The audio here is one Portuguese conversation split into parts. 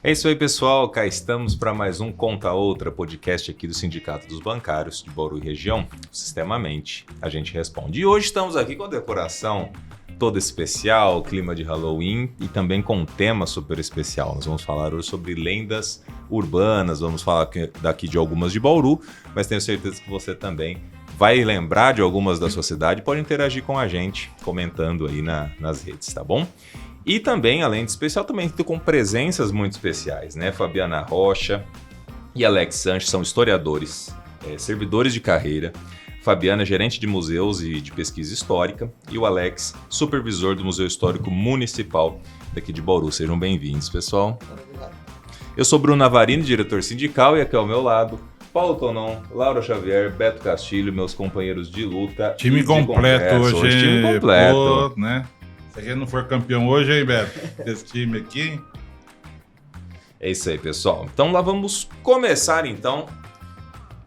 É isso aí, pessoal. Cá estamos para mais um Conta Outra, podcast aqui do Sindicato dos Bancários de Bauru e Região. Sistemamente, a gente responde. E hoje estamos aqui com a decoração toda especial, clima de Halloween e também com um tema super especial. Nós vamos falar hoje sobre lendas urbanas, vamos falar daqui de algumas de Bauru, mas tenho certeza que você também vai lembrar de algumas da sua cidade e pode interagir com a gente, comentando aí nas redes, tá bom? E também, além de especial, também estou com presenças muito especiais, né? Fabiana Rocha e Alex Sanches são historiadores, servidores de carreira. Fabiana, gerente de museus e de pesquisa histórica. E o Alex, supervisor do Museu Histórico Municipal daqui de Bauru. Sejam bem-vindos, pessoal. Obrigado. Eu sou Bruno Navarini, diretor sindical, e aqui ao meu lado, Paulo Tonon, Laura Xavier, Beto Castilho, meus companheiros de luta. Time completo hoje. Time completo. Pô, né? Se a gente não for campeão hoje, hein, Beto? Desse time aqui. É isso aí, pessoal. Então lá vamos começar, então,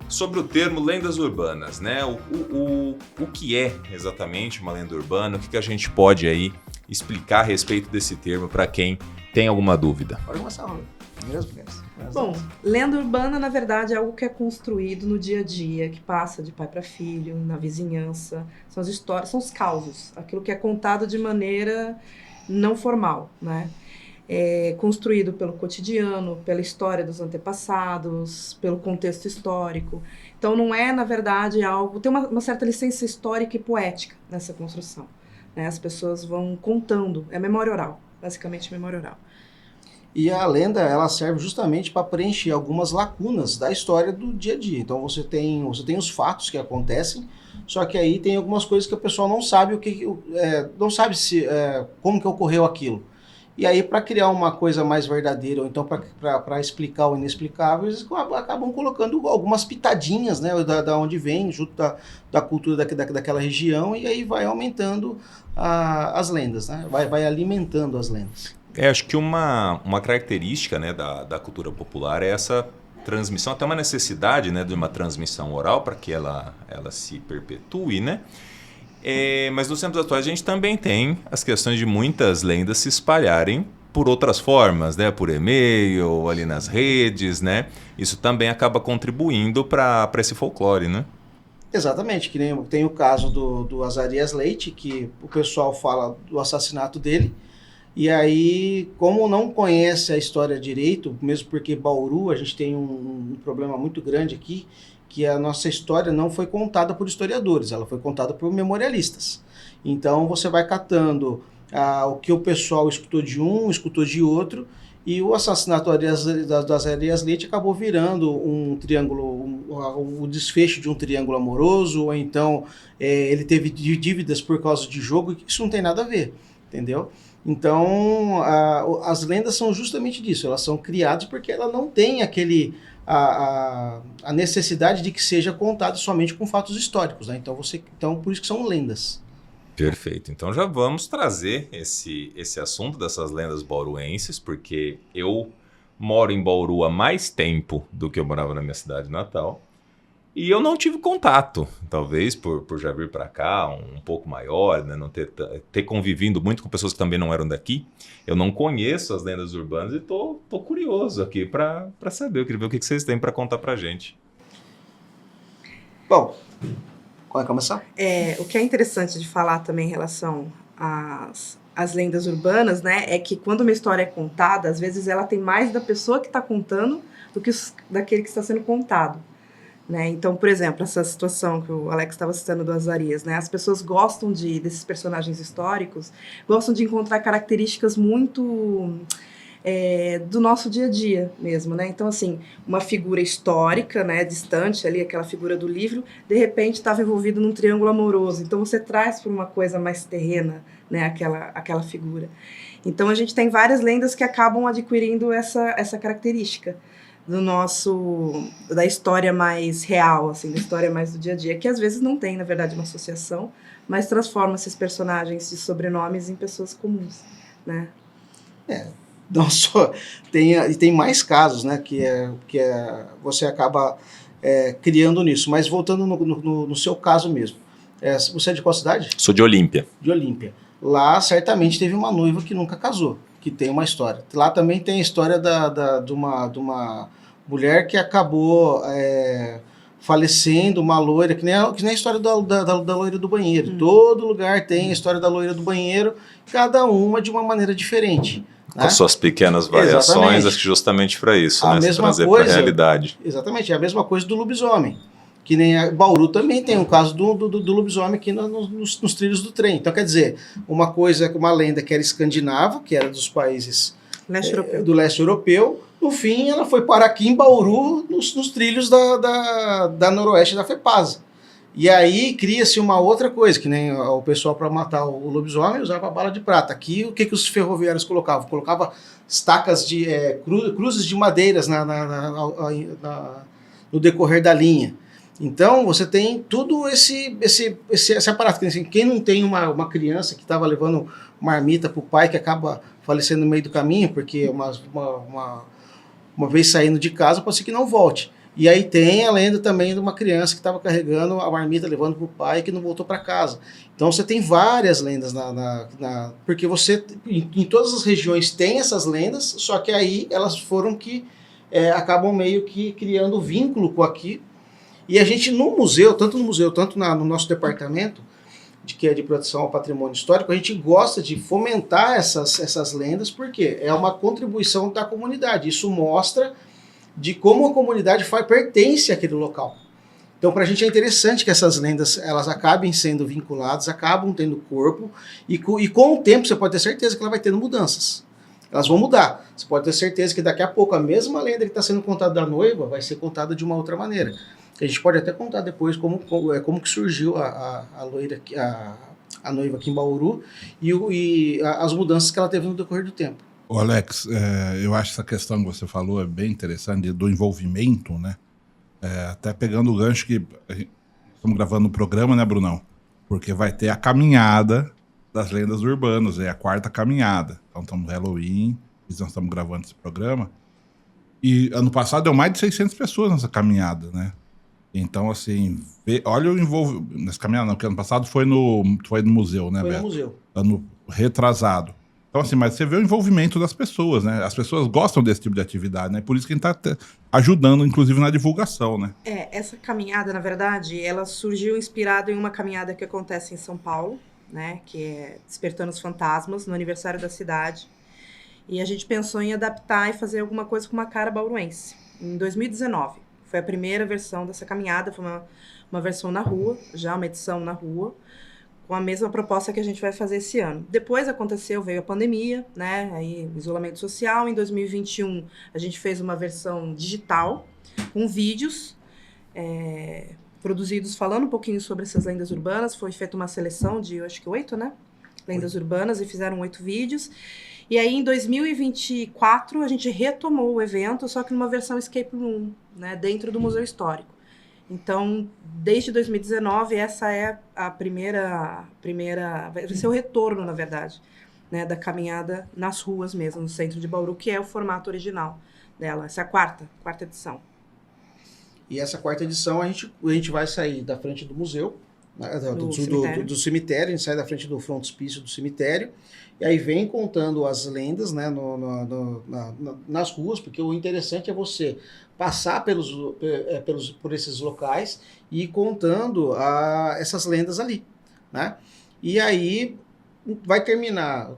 sobre o termo lendas urbanas, né? O que é exatamente uma lenda urbana? O que a gente pode aí explicar a respeito desse termo para quem tem alguma dúvida? Pode começar, Rolo. Primeiras. Bom, lenda urbana, na verdade, é algo que é construído no dia a dia, que passa de pai para filho, na vizinhança. São as histórias, são os causos, aquilo que é contado de maneira não formal, né? É construído pelo cotidiano, pela história dos antepassados, pelo contexto histórico. Então não é, na verdade, algo... Tem uma certa licença histórica e poética nessa construção, né? As pessoas vão contando, é memória oral, basicamente memória oral. E a lenda, ela serve justamente para preencher algumas lacunas da história do dia a dia. Então você tem os fatos que acontecem, só que aí tem algumas coisas que o pessoal não sabe não sabe como que ocorreu aquilo. E aí, para criar uma coisa mais verdadeira, ou então para explicar o inexplicável, eles acabam colocando algumas pitadinhas, né, da onde vem, junto da cultura daquela região, e aí vai aumentando as lendas, né? Vai alimentando as lendas. Acho que uma característica, né, da cultura popular é essa transmissão, até uma necessidade, né, de uma transmissão oral para que ela se perpetue, né? Mas nos tempos atuais a gente também tem as questões de muitas lendas se espalharem por outras formas, né? Por e-mail, ali nas redes, né? Isso também acaba contribuindo para esse folclore, né? Exatamente, que nem tem o caso do Azarias Leite, que o pessoal fala do assassinato dele, e aí, como não conhece a história direito, mesmo porque Bauru, a gente tem um problema muito grande aqui, que a nossa história não foi contada por historiadores, ela foi contada por memorialistas. Então você vai catando o que o pessoal escutou de um, escutou de outro, e o assassinato das Azarias Leite acabou virando um triângulo, o desfecho de um triângulo amoroso, ou então ele teve dívidas por causa de jogo, isso não tem nada a ver, entendeu? Então as lendas são justamente disso, elas são criadas porque ela não tem a necessidade de que seja contado somente com fatos históricos, né? Então por isso que são lendas. Perfeito. Então já vamos trazer esse assunto dessas lendas bauruenses, porque eu moro em Bauru há mais tempo do que eu morava na minha cidade natal. E eu não tive contato, talvez por já vir para cá um pouco maior, né? Não ter convivido muito com pessoas que também não eram daqui. Eu não conheço as lendas urbanas e tô curioso aqui para saber. Eu queria ver o que vocês têm para contar para gente. Bom, qual é começar? O que é interessante de falar também em relação às lendas urbanas, né, é que quando uma história é contada, às vezes ela tem mais da pessoa que está contando do que daquele que está sendo contado. Né? Então, por exemplo, essa situação que o Alex estava citando do Azarias, né? As pessoas gostam desses personagens históricos, gostam de encontrar características muito do nosso dia a dia mesmo, né? Então, assim, uma figura histórica, né, distante ali, aquela figura do livro, de repente estava envolvido num triângulo amoroso. Então, você traz para uma coisa mais terrena, né, aquela figura. Então, a gente tem várias lendas que acabam adquirindo essa característica da história mais real, assim, da história mais do dia a dia, que às vezes não tem, na verdade, uma associação, mas transforma esses personagens de sobrenomes em pessoas comuns, né? Não só tem mais casos, né, que você acaba criando nisso, mas voltando no seu caso mesmo. Você é de qual cidade? Sou de Olímpia. De Olímpia. Lá certamente teve uma noiva que nunca casou. que tem uma história. Lá também tem a história de uma mulher que acabou falecendo, uma loira, que nem a história da loira do banheiro. Todo lugar tem a história da loira do banheiro, cada uma de uma maneira diferente. Com suas pequenas variações, Exatamente. acho que justamente para isso, A né? Se mesma trazer para a coisa. realidade. Exatamente, é a mesma coisa do lobisomem. Que nem Bauru também tem um caso do lobisomem aqui nos trilhos do trem. Então, quer dizer, uma lenda que era escandinava, que era dos países do leste europeu, no fim ela foi parar aqui em Bauru, nos trilhos da noroeste da FEPASA. E aí cria-se uma outra coisa, que nem o pessoal para matar o lobisomem usava bala de prata. Aqui o que os ferroviários colocavam? Colocava estacas de cruzes de madeiras no decorrer da linha. Então você tem tudo esse aparato. Quem não tem uma criança que estava levando marmita para o pai que acaba falecendo no meio do caminho, porque uma vez saindo de casa pode ser que não volte. E aí tem a lenda também de uma criança que estava carregando a marmita, levando para o pai e que não voltou para casa. Então você tem várias lendas, porque você, em todas as regiões tem essas lendas, só que aí elas foram que acabam meio que criando vínculo com aqui. E a gente no museu, tanto no nosso departamento, que é de proteção ao patrimônio histórico, a gente gosta de fomentar essas lendas, porque é uma contribuição da comunidade. Isso mostra de como a comunidade pertence àquele local. Então, para a gente é interessante que essas lendas elas acabem sendo vinculadas, acabam tendo corpo, e com o tempo você pode ter certeza que ela vai tendo mudanças. Elas vão mudar. Você pode ter certeza que daqui a pouco a mesma lenda que está sendo contada da noiva vai ser contada de uma outra maneira. A gente pode até contar depois como que surgiu a noiva aqui em Bauru e as mudanças que ela teve no decorrer do tempo. Ô Alex, eu acho essa questão que você falou é bem interessante, do envolvimento, né? Até pegando o gancho que estamos gravando o programa, né, Brunão? Porque vai ter a caminhada das lendas urbanas, é a 4ª caminhada. Então estamos no Halloween, nós estamos gravando esse programa. E ano passado deu mais de 600 pessoas nessa caminhada, né? Então, assim, olha o envolvimento. Nessa caminhada não, porque ano passado foi no museu, né, Beto? Foi no museu. Ano retrasado. Então, assim, mas você vê o envolvimento das pessoas, né? As pessoas gostam desse tipo de atividade, né? Por isso que a gente está ajudando, inclusive, na divulgação, né? Essa caminhada, na verdade, ela surgiu inspirada em uma caminhada que acontece em São Paulo, né? Que é Despertando os Fantasmas, no aniversário da cidade. E a gente pensou em adaptar e fazer alguma coisa com uma cara bauruense. Em 2019. Foi a primeira versão dessa caminhada, foi uma versão na rua, já uma edição na rua, com a mesma proposta que a gente vai fazer esse ano. Depois veio a pandemia, né, aí isolamento social. Em 2021 a gente fez uma versão digital, com vídeos produzidos falando um pouquinho sobre essas lendas urbanas. Foi feita uma seleção de, eu acho que 8, né, lendas urbanas, e fizeram 8 vídeos. E aí, em 2024, a gente retomou o evento, só que numa versão escape room, né, dentro do Museu Histórico. Então, desde 2019, essa é a primeira vai ser o retorno, na verdade, né, da caminhada nas ruas mesmo, no centro de Bauru, que é o formato original dela. Essa é a quarta edição. E essa 4ª edição a gente vai sair da frente do museu, do cemitério, a gente sai da frente do frontispício do cemitério, e aí vem contando as lendas, né, nas ruas, porque o interessante é você passar por esses locais e ir contando essas lendas ali, né? E aí vai terminar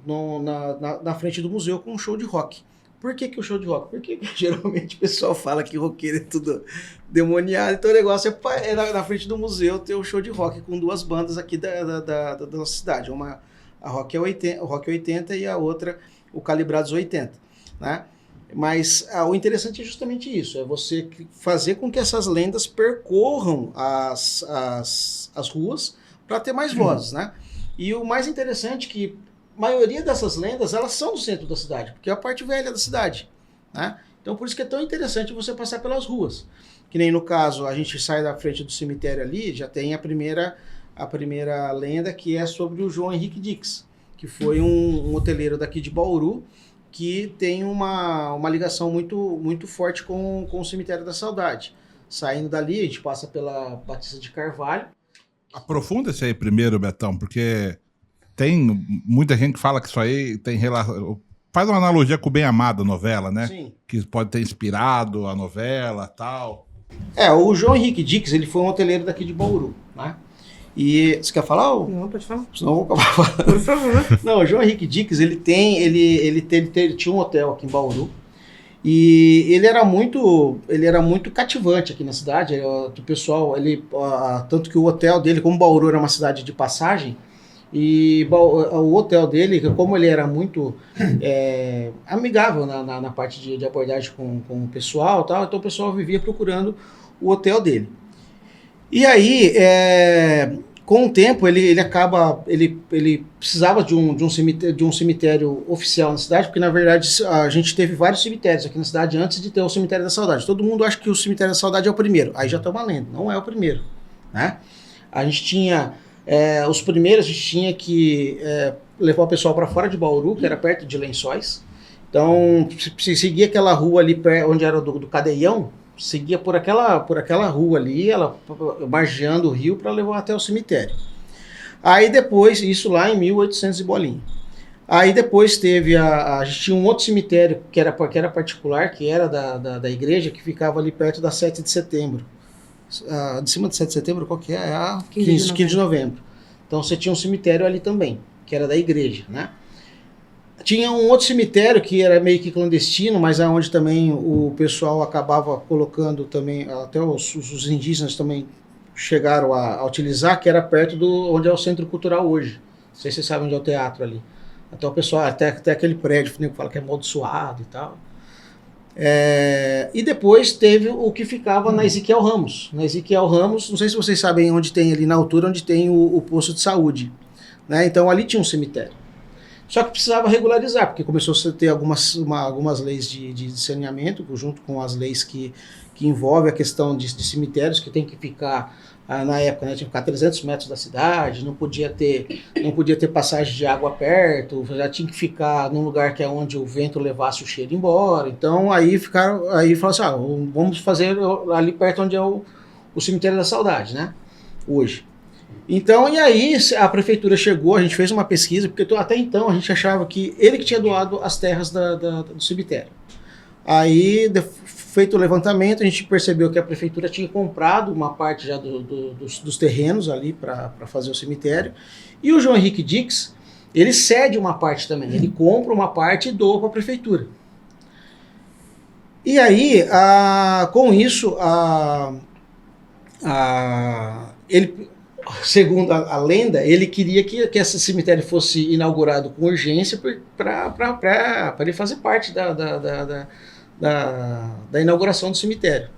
na frente do museu com um show de rock. Por que o show de rock? Porque geralmente o pessoal fala que roqueiro é tudo demoniado, então o negócio é na frente do museu ter um show de rock com 2 bandas aqui da nossa cidade. A Rock 80 e a outra o Calibrados 80, né? Mas o interessante é justamente isso, é você fazer com que essas lendas percorram as ruas para ter mais vozes, né? E o mais interessante é que a maioria dessas lendas, elas são do centro da cidade, porque é a parte velha da cidade, né? Então por isso que é tão interessante você passar pelas ruas. Que nem no caso, a gente sai da frente do cemitério ali, já tem a primeira lenda, que é sobre o João Henrique Dix, que foi um hoteleiro daqui de Bauru, que tem uma ligação muito, muito forte com o Cemitério da Saudade. Saindo dali, a gente passa pela Batista de Carvalho. Aprofunda isso aí primeiro, Betão, porque tem muita gente que fala que isso aí tem relação. faz uma analogia com o Bem Amado, novela, né? Sim. Que pode ter inspirado a novela e tal. O João Henrique Dix, ele foi um hoteleiro daqui de Bauru, né? E você quer falar? Não, pode falar. Senão eu vou acabar falando. Por favor. Não, o João Henrique Dix, ele tinha um hotel aqui em Bauru. E ele era muito cativante aqui na cidade. O pessoal, tanto que o hotel dele, como Bauru era uma cidade de passagem, e o hotel dele, como ele era muito amigável na parte de abordagem com o pessoal, tal, então o pessoal vivia procurando o hotel dele. E aí, com o tempo, ele precisava de um cemitério oficial na cidade, porque na verdade a gente teve vários cemitérios aqui na cidade antes de ter o Cemitério da Saudade. Todo mundo acha que o Cemitério da Saudade é o primeiro, aí já está valendo, não é o primeiro, né? A gente tinha os primeiros, a gente tinha que levar o pessoal para fora de Bauru, que era perto de Lençóis. Então, se seguia aquela rua ali onde era do Cadeião, seguia por aquela rua ali, ela margeando o rio para levar até o cemitério. Aí depois, isso lá em 1800 e bolinha. Aí depois teve a gente tinha um outro cemitério que era particular, que era da igreja, que ficava ali perto da 7 de setembro. De cima de 7 de setembro, qual que é? 15 de novembro. Então você tinha um cemitério ali também, que era da igreja, né? Tinha um outro cemitério que era meio que clandestino, mas aonde também o pessoal acabava colocando também, até os indígenas também chegaram a utilizar, que era perto onde é o Centro Cultural hoje. Não sei se vocês sabem onde é o teatro ali. Até o pessoal, até aquele prédio, que fala que é amaldiçoado e tal. E depois teve o que ficava na Ezequiel Ramos. Na Ezequiel Ramos, não sei se vocês sabem onde tem ali na altura, onde tem o posto de saúde, né? Então ali tinha um cemitério. Só que precisava regularizar, porque começou a ter algumas leis de saneamento, junto com as leis que envolvem a questão de cemitérios, que tem que ficar, na época, né, tinha que ficar 300 metros da cidade, não podia ter passagem de água perto, já tinha que ficar num lugar que é onde o vento levasse o cheiro embora. Então aí falaram assim, vamos fazer ali perto onde é o Cemitério da Saudade, né, hoje. Então, e aí a prefeitura chegou, a gente fez uma pesquisa, porque até então a gente achava que ele que tinha doado as terras do cemitério. Aí, feito o levantamento, a gente percebeu que a prefeitura tinha comprado uma parte já dos terrenos ali para fazer o cemitério. E o João Henrique Dix, ele cede uma parte também, ele compra uma parte e doa para a prefeitura. E aí, com isso, ele... Segundo a lenda, ele queria que esse cemitério fosse inaugurado com urgência para ele fazer parte da inauguração do cemitério.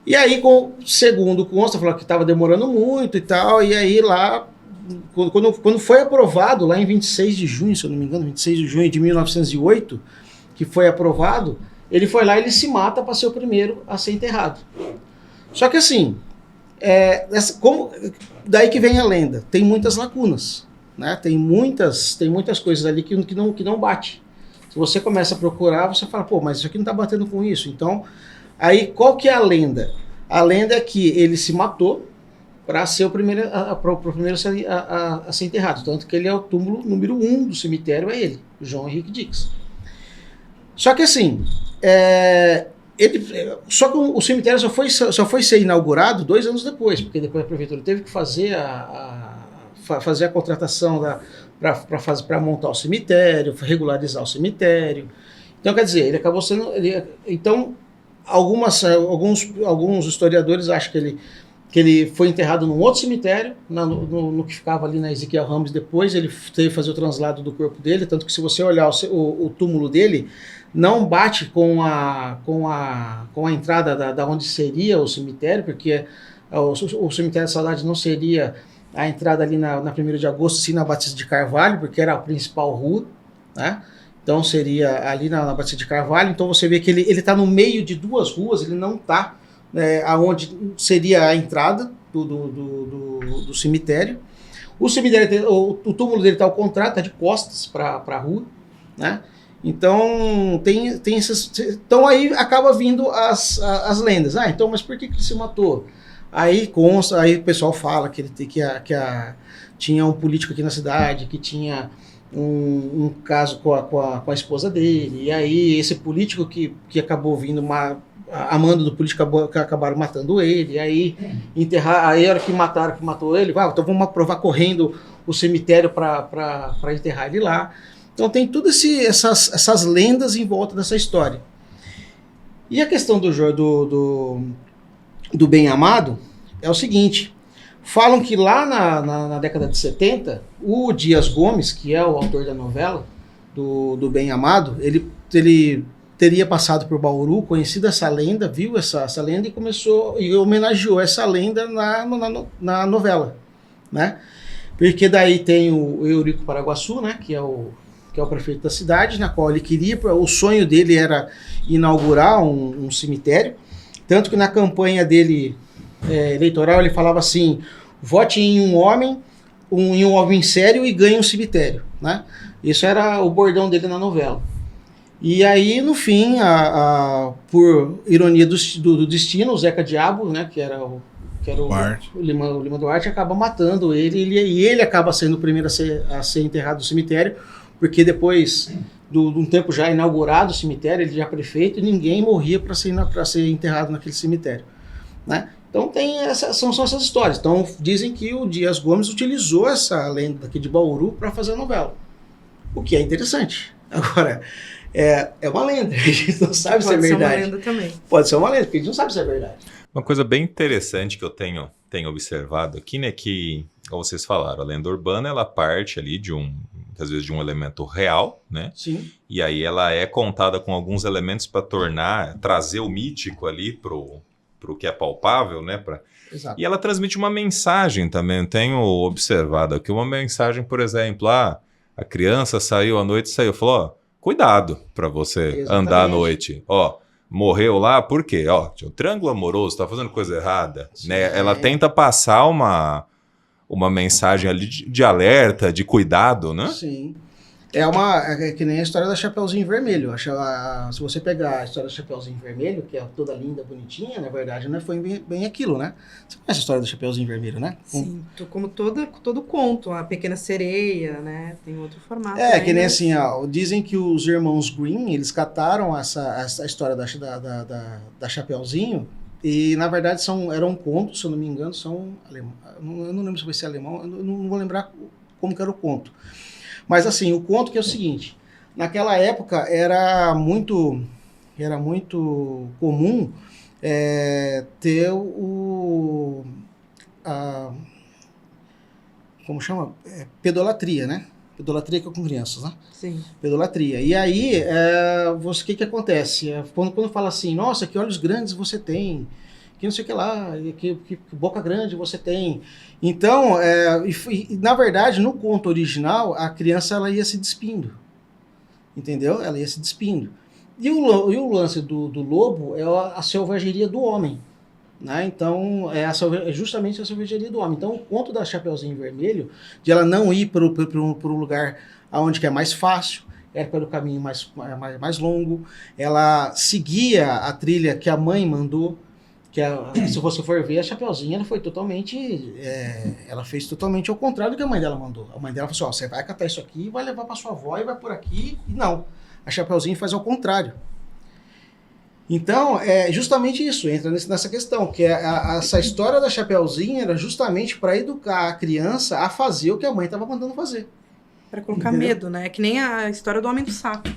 E aí, segundo consta, falou que estava demorando muito e tal, e aí lá, quando foi aprovado, lá em 26 de junho, se eu não me engano, 26 de junho de 1908, que foi aprovado, ele foi lá e ele se mata para ser o primeiro a ser enterrado. Só que assim... daí que vem a lenda, tem muitas lacunas, né? Tem muitas coisas ali que não bate. Se você começa a procurar, você fala, mas isso aqui não está batendo com isso. Então, aí qual que é a lenda? A lenda é que ele se matou para ser o primeiro a ser enterrado, tanto que ele é o túmulo número 1 do cemitério, é ele, João Henrique Dix. Só que assim, só que o cemitério só foi ser inaugurado 2 anos depois, porque depois a prefeitura teve que fazer a contratação para montar o cemitério, regularizar o cemitério. Então, quer dizer, ele acabou sendo... Então, alguns historiadores acham que ele foi enterrado num outro cemitério, no que ficava ali na Ezequiel Ramos. Depois ele teve que fazer o translado do corpo dele, tanto que se você olhar o túmulo dele, não bate com a entrada da onde seria o cemitério, porque o Cemitério da Saudade não seria a entrada ali na 1º de agosto, sim na Batista de Carvalho, porque era a principal rua, né? Então seria ali na Batista de Carvalho. Então você vê que ele está no meio de 2 ruas, ele não está aonde seria a entrada do cemitério. O cemitério, o túmulo dele está ao contrário, está de costas para a rua, né? Então, tem essas... Então, aí acaba vindo as lendas. Então, mas por que ele se matou? Aí o pessoal fala que tinha um político aqui na cidade, que tinha um caso com a esposa dele, e aí esse político que acabou vindo, amando do político, acabaram matando ele, e aí aí a hora que matou ele, então vamos aprovar correndo o cemitério para enterrar ele lá. Então tem todas essas lendas em volta dessa história. E a questão do Bem Amado é o seguinte: falam que lá na década de 70, o Dias Gomes, que é o autor da novela do Bem Amado, ele teria passado por Bauru, conhecido essa lenda, viu essa lenda e homenageou essa lenda na novela, né? Porque daí tem o Eurico Paraguaçu, né, que é o prefeito da cidade, na qual ele o sonho dele era inaugurar um cemitério, tanto que na campanha dele eleitoral ele falava assim: vote em um homem sério e ganhe um cemitério, né? Isso era o bordão dele na novela. E aí, no fim, por ironia do destino, o Zeca Diabo, né, que era o Lima Duarte, acaba matando ele, e ele acaba sendo o primeiro a ser enterrado no cemitério, porque depois de um tempo já inaugurado o cemitério, ele já prefeito, e ninguém morria para ser enterrado naquele cemitério, né? Então são essas histórias. Então dizem que o Dias Gomes utilizou essa lenda aqui de Bauru para fazer a novela, o que é interessante. Agora, é uma lenda, a gente não sabe se é verdade. Pode ser uma lenda também. Pode ser uma lenda, porque a gente não sabe se é verdade. Uma coisa bem interessante que eu tenho observado aqui, né, que, como vocês falaram, a lenda urbana, ela parte ali às vezes de um elemento real, né? Sim. E aí ela é contada com alguns elementos para trazer o mítico ali pro que é palpável, né? Exato. E ela transmite uma mensagem também. Eu tenho observado aqui uma mensagem, por exemplo, a criança saiu à noite, falou, cuidado para você andar à noite. Morreu lá, por quê? Tinha um triângulo amoroso, tá fazendo coisa errada. Né? Ela tenta passar uma mensagem ali de alerta, de cuidado, né? Sim. É que nem a história da Chapeuzinho Vermelho. Se você pegar a história do Chapeuzinho Vermelho, que é toda linda, bonitinha, na verdade não foi bem aquilo, né? Você conhece a história do Chapeuzinho Vermelho, né? Sim, como todo conto, a Pequena Sereia, né? Tem outro formato. Que nem assim, dizem que os irmãos Grimm, eles cataram essa história da Chapeuzinho, e na verdade eram contos, se eu não me engano, são alemão. Eu não lembro se vai ser alemão, eu não vou lembrar como que era o conto. Mas assim, o conto que é o seguinte: naquela época era muito comum ter como chama? Pedolatria, né? Pedolatria com crianças, né? Sim. Pedolatria. E aí, o que acontece? Quando fala assim, nossa, que olhos grandes você tem, que não sei o que lá, que boca grande você tem. Então, na verdade, no conto original, a criança ela ia se despindo. Entendeu? Ela ia se despindo. E o lance do lobo é a selvageria do homem. Né? Então, é justamente a selvageria do homem. Então, o conto da Chapeuzinho Vermelho, de ela não ir para um lugar onde que é mais fácil, pelo caminho mais longo, ela seguia a trilha que a mãe mandou, se você for ver, a Chapeuzinho ela fez totalmente ao contrário do que a mãe dela mandou. A mãe dela falou assim, você vai catar isso aqui, vai levar para sua avó e vai por aqui. E não, a Chapeuzinho faz ao contrário. Então, é justamente isso, entra nessa questão, que essa história da Chapeuzinho era justamente para educar a criança a fazer o que a mãe estava mandando fazer. Para colocar medo, né? É que nem a história do Homem do Saco.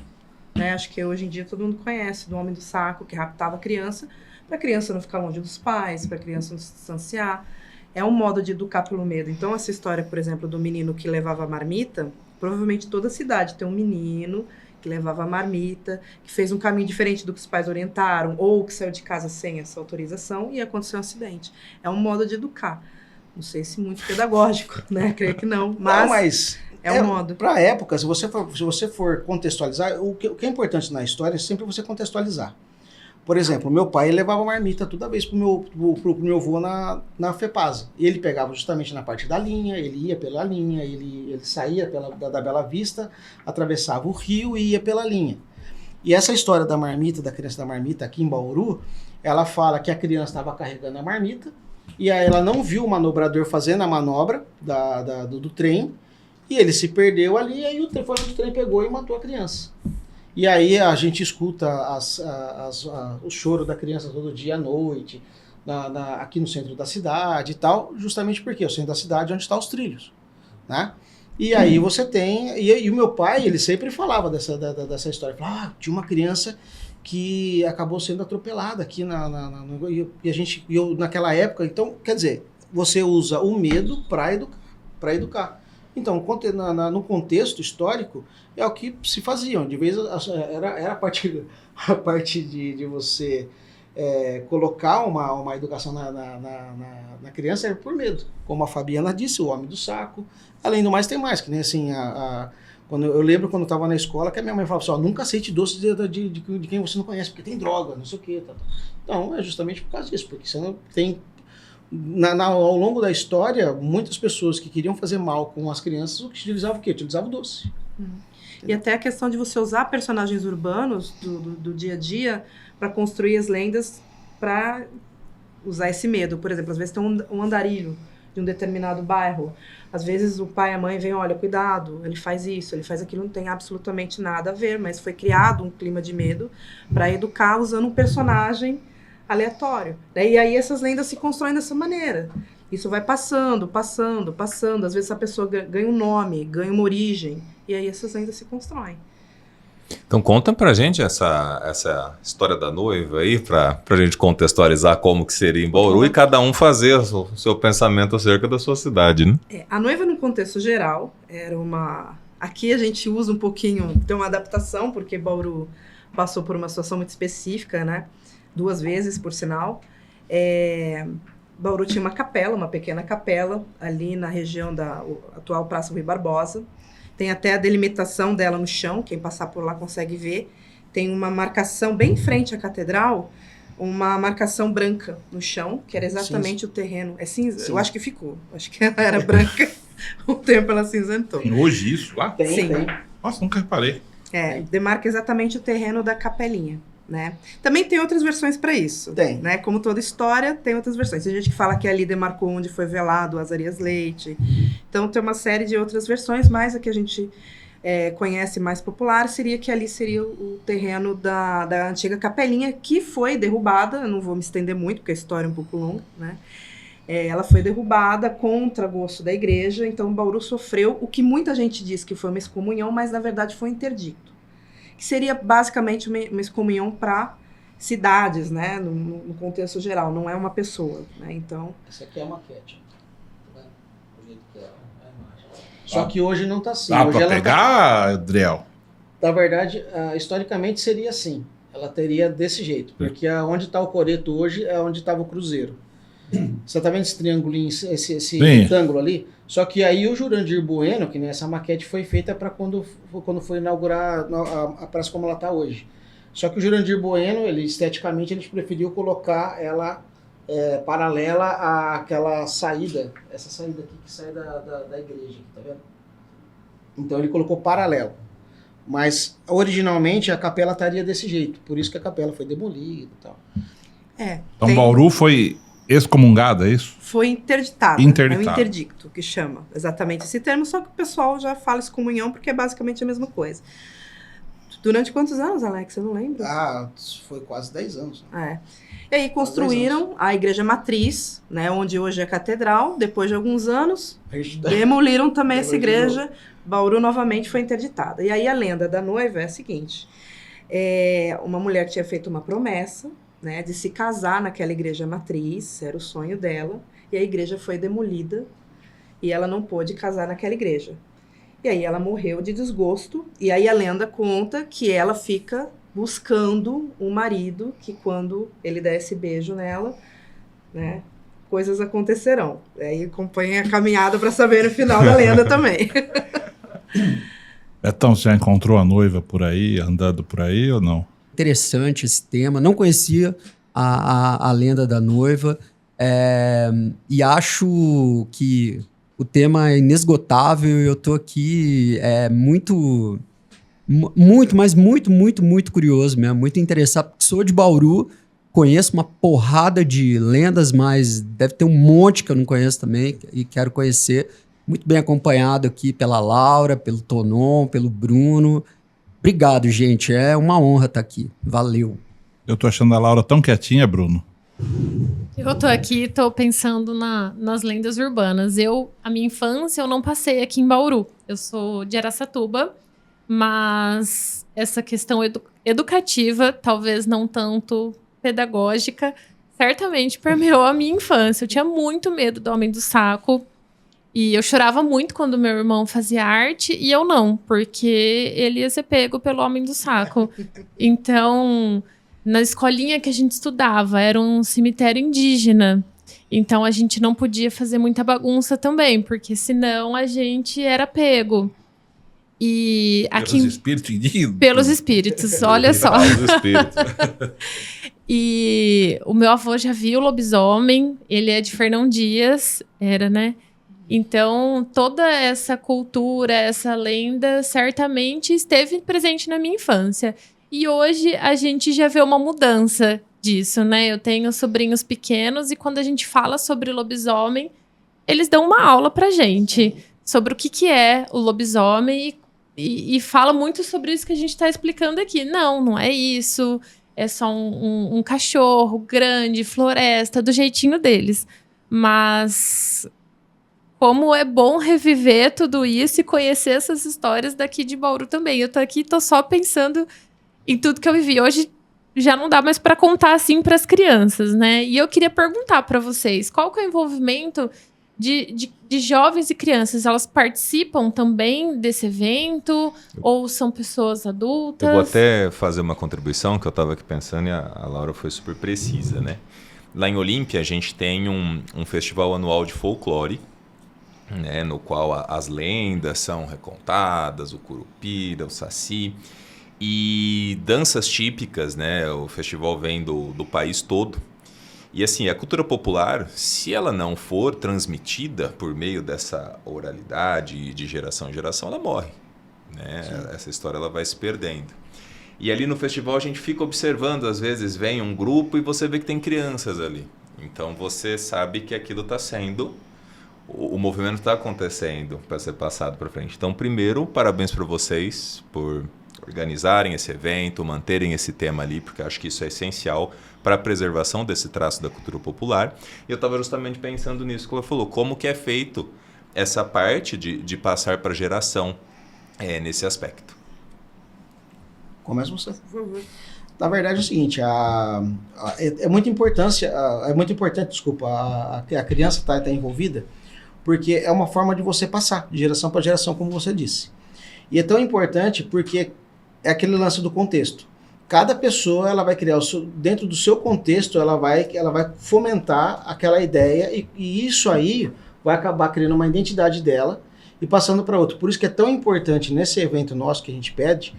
Né? Acho que hoje em dia todo mundo conhece do Homem do Saco, que raptava a criança, para a criança não ficar longe dos pais, para a criança não se distanciar. É um modo de educar pelo medo. Então, essa história, por exemplo, do menino que levava a marmita, provavelmente toda a cidade tem um menino que levava a marmita, que fez um caminho diferente do que os pais orientaram, ou que saiu de casa sem essa autorização e aconteceu um acidente. É um modo de educar. Não sei se muito pedagógico, né? Creio que não, mas é um modo. Para a época, se você for contextualizar, o que é importante na história é sempre você contextualizar. Por exemplo, meu pai levava marmita toda vez pro meu avô na FEPASA. Ele pegava justamente na parte da linha, ele ia pela linha, ele saía da Bela Vista, atravessava o rio e ia pela linha. E essa história da marmita, da criança da marmita aqui em Bauru, ela fala que a criança estava carregando a marmita, e aí ela não viu o manobrador fazendo a manobra do trem, E ele se perdeu ali, aí o trem pegou e matou a criança. E aí a gente escuta o choro da criança todo dia à noite, aqui no centro da cidade e tal, justamente porque o centro da cidade é onde estão os trilhos, né? E aí você tem... E o meu pai, ele sempre falava dessa história. Falava, tinha uma criança que acabou sendo atropelada aqui eu naquela época... Então, quer dizer, você usa o medo para educar. Então, no contexto histórico, é o que se faziam. De vez era a parte de você colocar uma educação na criança era por medo. Como a Fabiana disse, o homem do saco. Além do mais, tem mais. Que nem assim, eu lembro quando eu estava na escola que a minha mãe falava assim, nunca aceite doce de quem você não conhece, porque tem droga, não sei o quê. Então, é justamente por causa disso. Porque você não tem... ao longo da história, muitas pessoas que queriam fazer mal com as crianças, utilizavam o quê? Utilizavam doce. E até a questão de você usar personagens urbanos do dia a dia para construir as lendas, para usar esse medo. Por exemplo, às vezes tem um andarilho de um determinado bairro. Às vezes o pai e a mãe vêm, olha, cuidado, ele faz isso, ele faz aquilo, não tem absolutamente nada a ver, mas foi criado um clima de medo para educar usando um personagem aleatório. E aí essas lendas se constroem dessa maneira. Isso vai passando. Às vezes a pessoa ganha um nome, ganha uma origem, e aí essas lendas se constroem. Então conta pra gente essa história da noiva aí, pra gente contextualizar como que seria em Bauru e cada um fazer o seu pensamento acerca da sua cidade, né? A noiva, no contexto geral, era uma... Aqui a gente usa um pouquinho, tem uma adaptação, porque Bauru passou por uma situação muito específica, né? 2 vezes, por sinal. Bauru tinha uma pequena capela, ali na região da atual Praça Rui Barbosa. Tem até a delimitação dela no chão, quem passar por lá consegue ver. Tem uma marcação bem em frente à catedral, uma marcação branca no chão, que era exatamente o terreno. É cinza? Sim. Eu acho que ficou. Acho que ela era branca, o tempo ela cinzentou. Tem hoje isso lá? Sim. Tem. Nossa, nunca reparei. Demarca exatamente o terreno da capelinha. Né? Também tem outras versões para isso. Tem. Né? Como toda história, tem outras versões. Tem gente que fala que ali demarcou onde foi velado as Arias Leite. Então tem uma série de outras versões, mas a que a gente conhece mais popular seria que ali seria o terreno da antiga capelinha, que foi derrubada. Eu não vou me estender muito, porque a história é um pouco longa, né? Ela foi derrubada contra gosto da igreja, então Bauru sofreu o que muita gente diz que foi uma excomunhão, mas na verdade foi um interdito. Que seria basicamente uma excomunhão para cidades, né, no contexto geral, não é uma pessoa, né, então... Essa aqui é a maquete, tá vendo? O jeito que é a imagem. Só que hoje não está assim. Dá hoje para pegar, Adriel? Na verdade, historicamente seria assim, ela teria desse jeito, porque onde está o coreto hoje é onde estava o cruzeiro. Você tá vendo esse triangulinho, esse retângulo ali? Só que aí o Jurandir Bueno, que nessa maquete foi feita para quando foi inaugurar a praça como ela está hoje. Só que o Jurandir Bueno, esteticamente, ele preferiu colocar ela paralela àquela saída, essa saída aqui que sai da igreja, tá vendo? Então ele colocou paralelo. Mas originalmente a capela estaria desse jeito, por isso que a capela foi demolida e tal. Então Bauru foi excomungada, é isso? Foi interditada. Interditada. É um interdicto que chama exatamente esse termo, só que o pessoal já fala excomunhão porque é basicamente a mesma coisa. Durante quantos anos, Alex? Eu não lembro. Foi quase 10 anos. E aí construíram a igreja matriz, né, onde hoje é a catedral. Depois de alguns anos, demoliram também essa igreja. Bauru novamente foi interditada. E aí a lenda da noiva é a seguinte. Uma mulher tinha feito uma promessa, né, de se casar naquela igreja matriz, era o sonho dela, e a igreja foi demolida e ela não pôde casar naquela igreja. E aí ela morreu de desgosto, e aí a lenda conta que ela fica buscando um marido, que quando ele der esse beijo nela, né, coisas acontecerão. Aí acompanha a caminhada para saber o final da lenda também. Então, você já encontrou a noiva por aí, andando por aí ou não? Interessante esse tema, não conhecia a lenda da noiva, e acho que o tema é inesgotável e eu tô aqui muito curioso mesmo, muito interessado, porque sou de Bauru, conheço uma porrada de lendas, mas deve ter um monte que eu não conheço também e quero conhecer. muito bem acompanhado aqui pela Laura, pelo Tonon, pelo Bruno. Obrigado, gente. É uma honra estar aqui. Valeu. Eu tô achando a Laura tão quietinha, Bruno. Eu tô aqui, tô pensando nas lendas urbanas. A minha infância, eu não passei aqui em Bauru. Eu sou de Araçatuba, mas essa questão educativa, talvez não tanto pedagógica, certamente permeou a minha infância. Eu tinha muito medo do Homem do Saco. E eu chorava muito quando meu irmão fazia arte e eu não, porque ele ia ser pego pelo Homem do Saco. Então, na escolinha que a gente estudava, era um cemitério indígena. Então, a gente não podia fazer muita bagunça também, porque senão a gente era pego. E aqui, Pelos espíritos indígenas? pelos espíritos, olha só. Pelos espíritos. E o meu avô já viu o lobisomem, ele é de Fernão Dias, era, né? Então, toda essa cultura, essa lenda, certamente esteve presente na minha infância. E hoje a gente já vê uma mudança disso, né? Eu tenho sobrinhos pequenos e quando a gente fala sobre lobisomem, eles dão uma aula pra gente sobre o que é o lobisomem e fala muito sobre isso que a gente está explicando aqui. Não é isso. É só um cachorro grande, floresta, do jeitinho deles. Mas como é bom reviver tudo isso e conhecer essas histórias daqui de Bauru também. Eu tô aqui, tô só pensando em tudo que eu vivi. Hoje já não dá mais para contar assim para as crianças, né? E eu queria perguntar para vocês, qual que é o envolvimento de jovens e crianças? Elas participam também desse evento? Ou são pessoas adultas? Eu vou até fazer uma contribuição que eu estava aqui pensando e a Laura foi super precisa, né? Lá em Olímpia a gente tem um festival anual de folclore, né, no qual as lendas são recontadas, o curupira, o saci, e danças típicas, né? O festival vem do país todo. E assim, a cultura popular, se ela não for transmitida por meio dessa oralidade de geração em geração, ela morre, né? Essa história ela vai se perdendo. E ali no festival a gente fica observando, às vezes vem um grupo e você vê que tem crianças ali. Então você sabe que aquilo está sendo... O movimento está acontecendo para ser passado para frente. Então, primeiro, parabéns para vocês por organizarem esse evento, manterem esse tema ali, porque acho que isso é essencial para a preservação desse traço da cultura popular. E eu estava justamente pensando nisso que ela falou, como que é feito essa parte de passar para a geração nesse aspecto. Começa você. Na verdade é o seguinte, é muito importante, a criança estar envolvida, porque é uma forma de você passar de geração para geração, como você disse. E é tão importante porque é aquele lance do contexto. Cada pessoa ela vai criar dentro do seu contexto, ela vai fomentar aquela ideia e isso aí vai acabar criando uma identidade dela e passando para outro. Por isso que é tão importante nesse evento nosso que a gente pede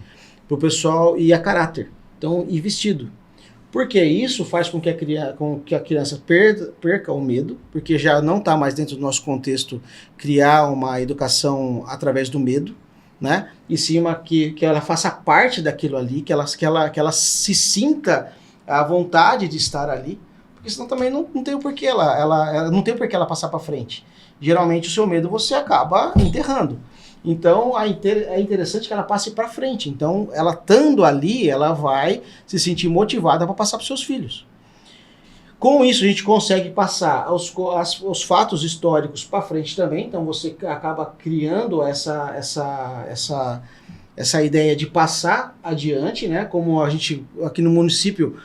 para o pessoal ir a caráter, então ir vestido. Porque isso faz com que a criança perca o medo, porque já não está mais dentro do nosso contexto criar uma educação através do medo, né? E sim que ela faça parte daquilo ali, que ela se sinta à vontade de estar ali, porque senão também não tem o porquê ela não tem o porquê ela passar para frente. Geralmente o seu medo você acaba enterrando. Então é interessante que ela passe para frente. Então ela estando ali, ela vai se sentir motivada para passar para os seus filhos. Com isso a gente consegue passar os fatos históricos para frente também. Então você acaba criando essa ideia de passar adiante, né? Como a gente aqui no município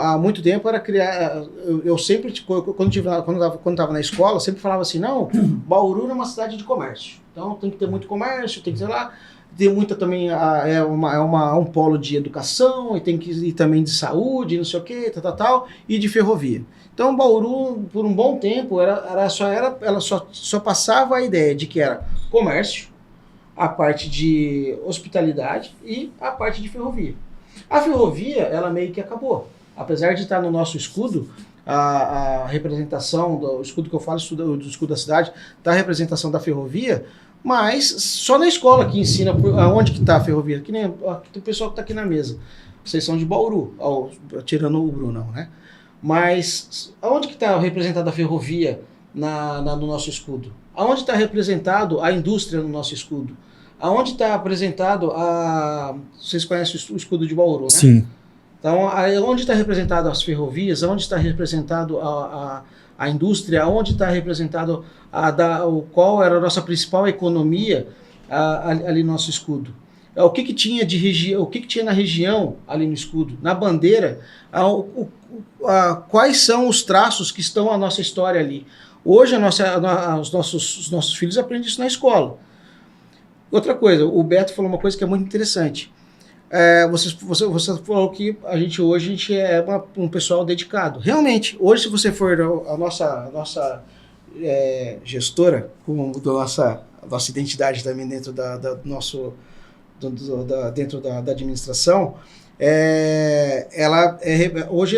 há muito tempo era criar. Eu sempre, quando estava na escola, sempre falava assim: não, Bauru é uma cidade de comércio. Então tem que ter muito comércio, tem que, sei lá, ter muita também, um polo de educação, e tem que ir também de saúde, não sei o que, tal, e de ferrovia. Então Bauru, por um bom tempo, ela só passava a ideia de que era comércio, a parte de hospitalidade e a parte de ferrovia. A ferrovia, ela meio que acabou. Apesar de estar no nosso escudo, a representação do escudo que eu falo, do escudo da cidade, da representação da ferrovia, mas só na escola que ensina onde que está a ferrovia, que nem o pessoal que está aqui na mesa. Vocês são de Bauru, tirando o Bruno, né? Mas onde que está representada a ferrovia no nosso escudo? Aonde está representado a indústria no nosso escudo? Aonde está apresentado a... Vocês conhecem o escudo de Bauru, né? Sim. Então, onde está representado as ferrovias, onde está representado a indústria, onde está representado qual era a nossa principal economia ali no nosso escudo. O que tinha de região, o que tinha na região ali no escudo, na bandeira, quais são os traços que estão a nossa história ali. Hoje os nossos filhos aprendem isso na escola. Outra coisa, o Beto falou uma coisa que é muito interessante. Você falou que a gente é um pessoal dedicado. Realmente, hoje se você for a nossa gestora, com a nossa identidade também dentro dentro da administração, hoje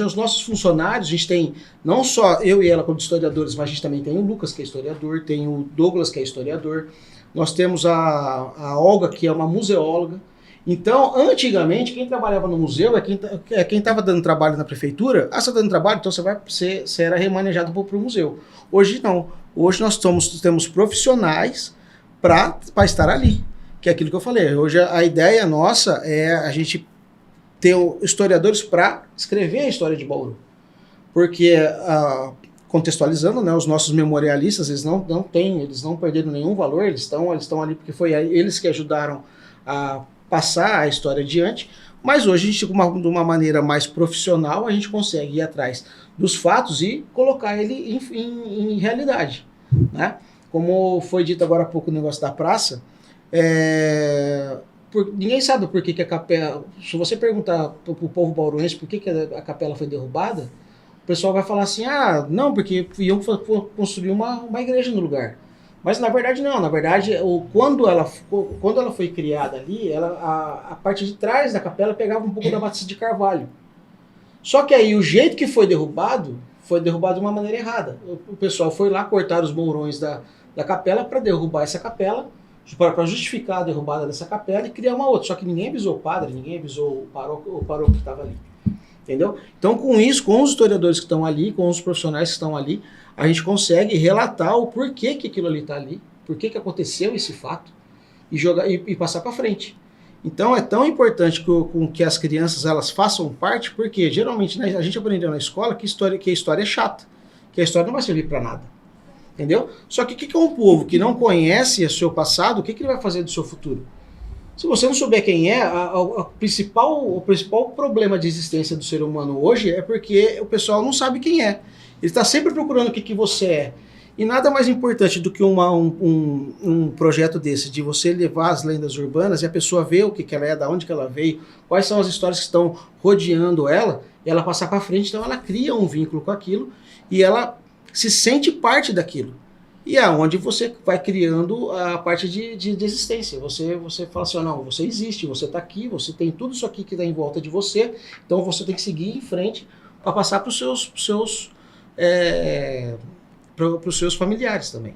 os nossos funcionários, a gente tem não só eu e ela como historiadores, mas a gente também tem o Lucas, que é historiador, tem o Douglas, que é historiador, nós temos a Olga, que é uma museóloga. Então, antigamente, quem trabalhava no museu é quem estava dando trabalho na prefeitura. Você está dando trabalho, então você era remanejado para o museu. Hoje não. Hoje nós temos profissionais para estar ali, que é aquilo que eu falei. Hoje a ideia nossa é a gente ter historiadores para escrever a história de Bauru. Porque, contextualizando, né, os nossos memorialistas, eles não perderam nenhum valor, eles estão ali porque foi eles que ajudaram a passar a história adiante, mas hoje a gente, de uma maneira mais profissional, a gente consegue ir atrás dos fatos e colocar ele em realidade, né? Como foi dito agora há pouco o negócio da praça, ninguém sabe por que a capela... Se você perguntar para o povo bauruense por que a capela foi derrubada, o pessoal vai falar assim, não, porque iam construir uma igreja no lugar. Mas na verdade não, na verdade quando ela foi criada ali, a parte de trás da capela pegava um pouco da Batista de Carvalho. Só que aí o jeito que foi derrubado de uma maneira errada. O pessoal foi lá cortar os mourões da capela para derrubar essa capela, para justificar a derrubada dessa capela e criar uma outra. Só que ninguém avisou o padre, ninguém avisou o paróquio que estava ali. Entendeu? Então com isso, com os historiadores que estão ali, com os profissionais que estão ali, a gente consegue relatar o porquê que aquilo ali está ali, por que aconteceu esse fato, e passar para frente. Então é tão importante que as crianças elas façam parte, porque geralmente, né, a gente aprendeu na escola que a história é chata, que a história não vai servir para nada. Entendeu? Só que o que é um povo que não conhece o seu passado, o que ele vai fazer do seu futuro? Se você não souber quem é, o principal problema de existência do ser humano hoje é porque o pessoal não sabe quem é. Ele está sempre procurando o que você é. E nada mais importante do que um projeto desse, de você levar as lendas urbanas e a pessoa ver o que ela é, da onde que ela veio, quais são as histórias que estão rodeando ela, e ela passar para frente, então ela cria um vínculo com aquilo e ela se sente parte daquilo. E é onde você vai criando a parte de existência. Você fala assim, não, você existe, você está aqui, você tem tudo isso aqui que está em volta de você, então você tem que seguir em frente para passar para os seus familiares também.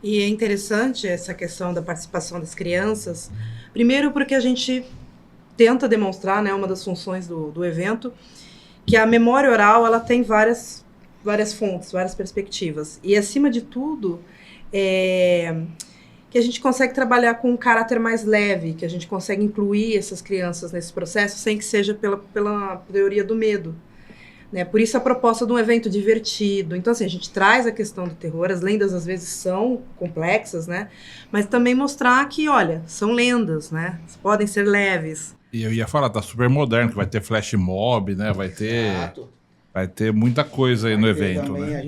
E é interessante essa questão da participação das crianças, primeiro porque a gente tenta demonstrar, né, uma das funções do evento, que a memória oral ela tem várias fontes, várias perspectivas. E, acima de tudo, que a gente consegue trabalhar com um caráter mais leve, que a gente consegue incluir essas crianças nesse processo sem que seja pela teoria do medo. Né? Por isso a proposta de um evento divertido. Então, assim, a gente traz a questão do terror, as lendas às vezes são complexas, né? Mas também mostrar que, olha, são lendas, né? Podem ser leves. E eu ia falar, tá super moderno, que vai ter flash mob, né? Vai ter muita coisa aí no evento, também, né? A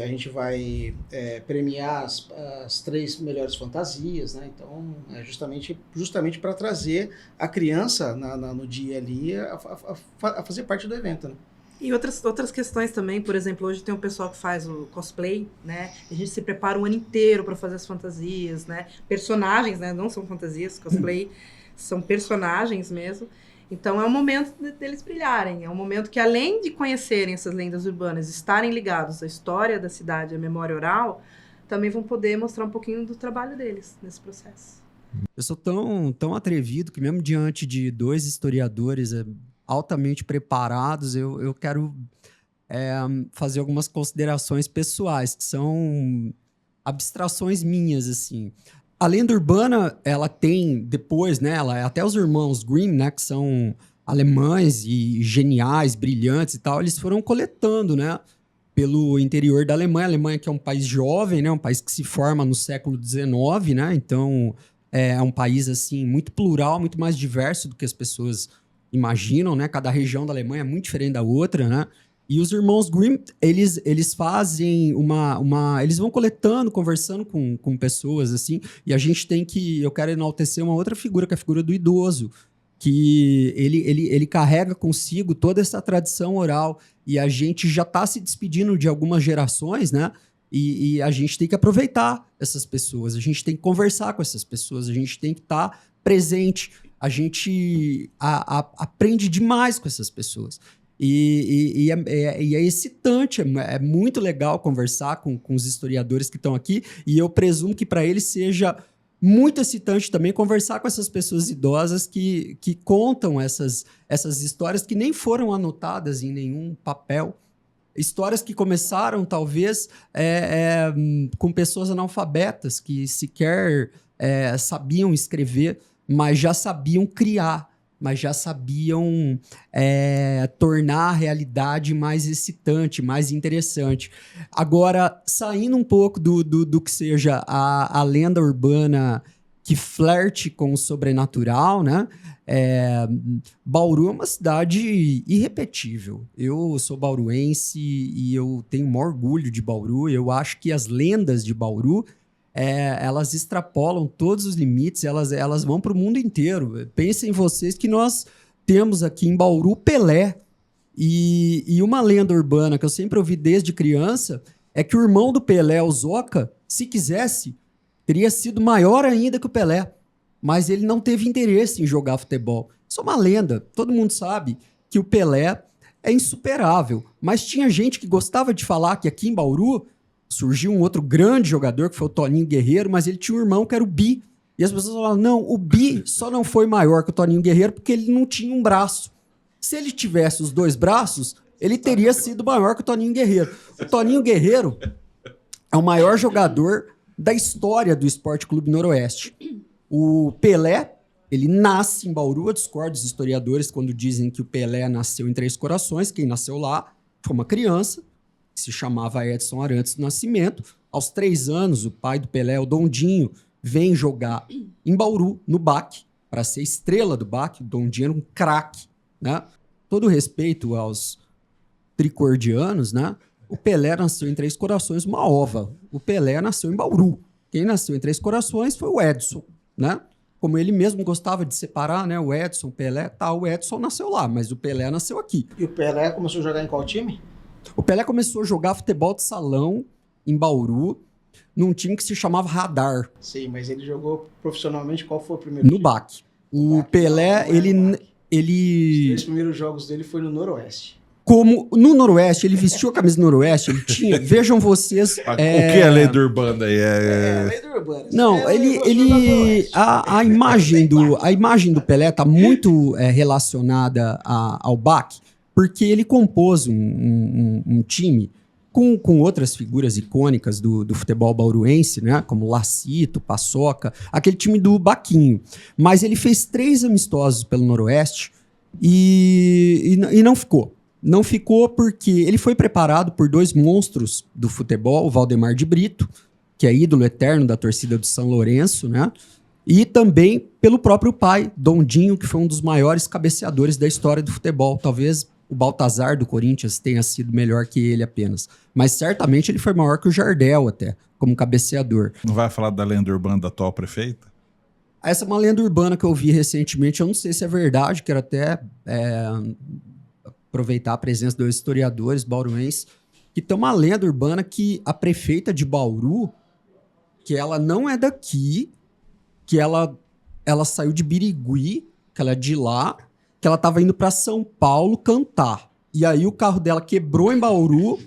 gente vai premiar as 3 melhores fantasias, né? Então, justamente para trazer a criança no dia ali a fazer parte do evento, né? E outras questões também, por exemplo, hoje tem um pessoal que faz o cosplay, né? A gente se prepara um ano inteiro para fazer as fantasias, né? Personagens, né? Não são fantasias, cosplay são personagens mesmo. Então é um momento deles brilharem, é um momento que, além de conhecerem essas lendas urbanas, estarem ligados à história da cidade, à memória oral, também vão poder mostrar um pouquinho do trabalho deles nesse processo. Eu sou tão atrevido que, mesmo diante de 2 historiadores altamente preparados, eu quero fazer algumas considerações pessoais, que são abstrações minhas, assim. A lenda urbana, ela tem depois, né? Até os irmãos Grimm, né? Que são alemães e geniais, brilhantes e tal, eles foram coletando, né? Pelo interior da Alemanha. A Alemanha que é um país jovem, né? Um país que se forma no século XIX, né? Então, é um país, assim, muito plural, muito mais diverso do que as pessoas imaginam, né? Cada região da Alemanha é muito diferente da outra, né? E os irmãos Grimm, eles fazem eles vão coletando, conversando com pessoas, assim, e a gente eu quero enaltecer uma outra figura, que é a figura do idoso, que ele carrega consigo toda essa tradição oral, e a gente já está se despedindo de algumas gerações, né? E a gente tem que aproveitar essas pessoas, a gente tem que conversar com essas pessoas, a gente tem que estar presente, a gente aprende demais com essas pessoas. E é excitante, é muito legal conversar com os historiadores que estão aqui, e eu presumo que para eles seja muito excitante também conversar com essas pessoas idosas que contam essas histórias que nem foram anotadas em nenhum papel. Histórias que começaram, talvez, com pessoas analfabetas que sequer sabiam escrever, mas já sabiam criar, mas já sabiam tornar a realidade mais excitante, mais interessante. Agora, saindo um pouco do que seja a lenda urbana que flerte com o sobrenatural, né? Bauru é uma cidade irrepetível. Eu sou bauruense e eu tenho o maior orgulho de Bauru. Eu acho que as lendas de Bauru elas extrapolam todos os limites, elas vão para o mundo inteiro. Pensem vocês que nós temos aqui em Bauru Pelé. E uma lenda urbana que eu sempre ouvi desde criança é que o irmão do Pelé, o Zoca, se quisesse, teria sido maior ainda que o Pelé. Mas ele não teve interesse em jogar futebol. Isso é uma lenda. Todo mundo sabe que o Pelé é insuperável. Mas tinha gente que gostava de falar que aqui em Bauru surgiu um outro grande jogador, que foi o Toninho Guerreiro, mas ele tinha um irmão que era o Bi. E as pessoas falavam, não, o Bi só não foi maior que o Toninho Guerreiro porque ele não tinha um braço. Se ele tivesse os dois braços, ele teria sido maior que o Toninho Guerreiro. O Toninho Guerreiro é o maior jogador da história do Esporte Clube Noroeste. O Pelé, ele nasce em Bauru. Eu discordo dos historiadores quando dizem que o Pelé nasceu em Três Corações. Quem nasceu lá foi uma criança, que se chamava Edson Arantes do Nascimento. Aos 3 anos, o pai do Pelé, o Dondinho, vem jogar em Bauru, no BAC, para ser estrela do BAC. O Dondinho era um craque, né? Todo respeito aos tricordianos, né? O Pelé nasceu em Três Corações, uma ova. O Pelé nasceu em Bauru. Quem nasceu em Três Corações foi o Edson, né? Como ele mesmo gostava de separar, né? O Edson, o Pelé, o Edson nasceu lá, mas o Pelé nasceu aqui. E o Pelé começou a jogar em qual time? O Pelé começou a jogar futebol de salão em Bauru, num time que se chamava Radar. Sim, mas ele jogou profissionalmente, qual foi o primeiro No time? BAC. O Pelé, Os ele... 3 primeiros jogos dele foi no Noroeste. Como no Noroeste, ele vestiu a camisa do Noroeste, ele tinha... Vejam vocês... O que é lenda urbana aí? Lei do Urbano. Não, a imagem do Pelé está muito relacionada ao BAC, porque ele compôs um time com outras figuras icônicas do futebol bauruense, né? Como Lacito, Paçoca, aquele time do Baquinho. Mas ele fez 3 amistosos pelo Noroeste e não ficou. Não ficou porque ele foi preparado por 2 monstros do futebol, o Valdemar de Brito, que é ídolo eterno da torcida do São Lourenço, né? E também pelo próprio pai, Dondinho, que foi um dos maiores cabeceadores da história do futebol. Talvez o Baltazar do Corinthians tenha sido melhor que ele apenas. Mas certamente ele foi maior que o Jardel até, como cabeceador. Não vai falar da lenda urbana da atual prefeita? Essa é uma lenda urbana que eu vi recentemente. Eu não sei se é verdade, quero até aproveitar a presença dos historiadores bauruenses, que tem uma lenda urbana que a prefeita de Bauru, que ela não é daqui, que ela saiu de Birigui, que ela é de lá, que ela estava indo para São Paulo cantar. E aí o carro dela quebrou em Bauru,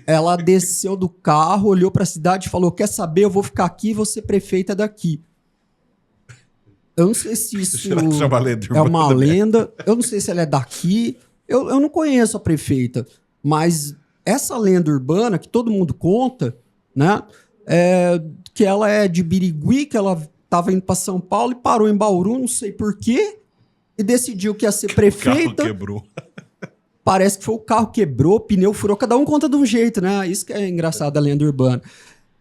ela desceu do carro, olhou para a cidade e falou, quer saber, eu vou ficar aqui e vou ser prefeita daqui. Eu não sei se isso é uma lenda, eu não sei se ela é daqui, eu não conheço a prefeita, mas essa lenda urbana que todo mundo conta, né? que ela é de Birigui, que ela estava indo para São Paulo e parou em Bauru, não sei por quê, e decidiu que ia ser O carro prefeita. quebrou. Parece que foi o carro quebrou, o pneu furou, cada um conta de um jeito, né? Isso que é engraçado da lenda urbana.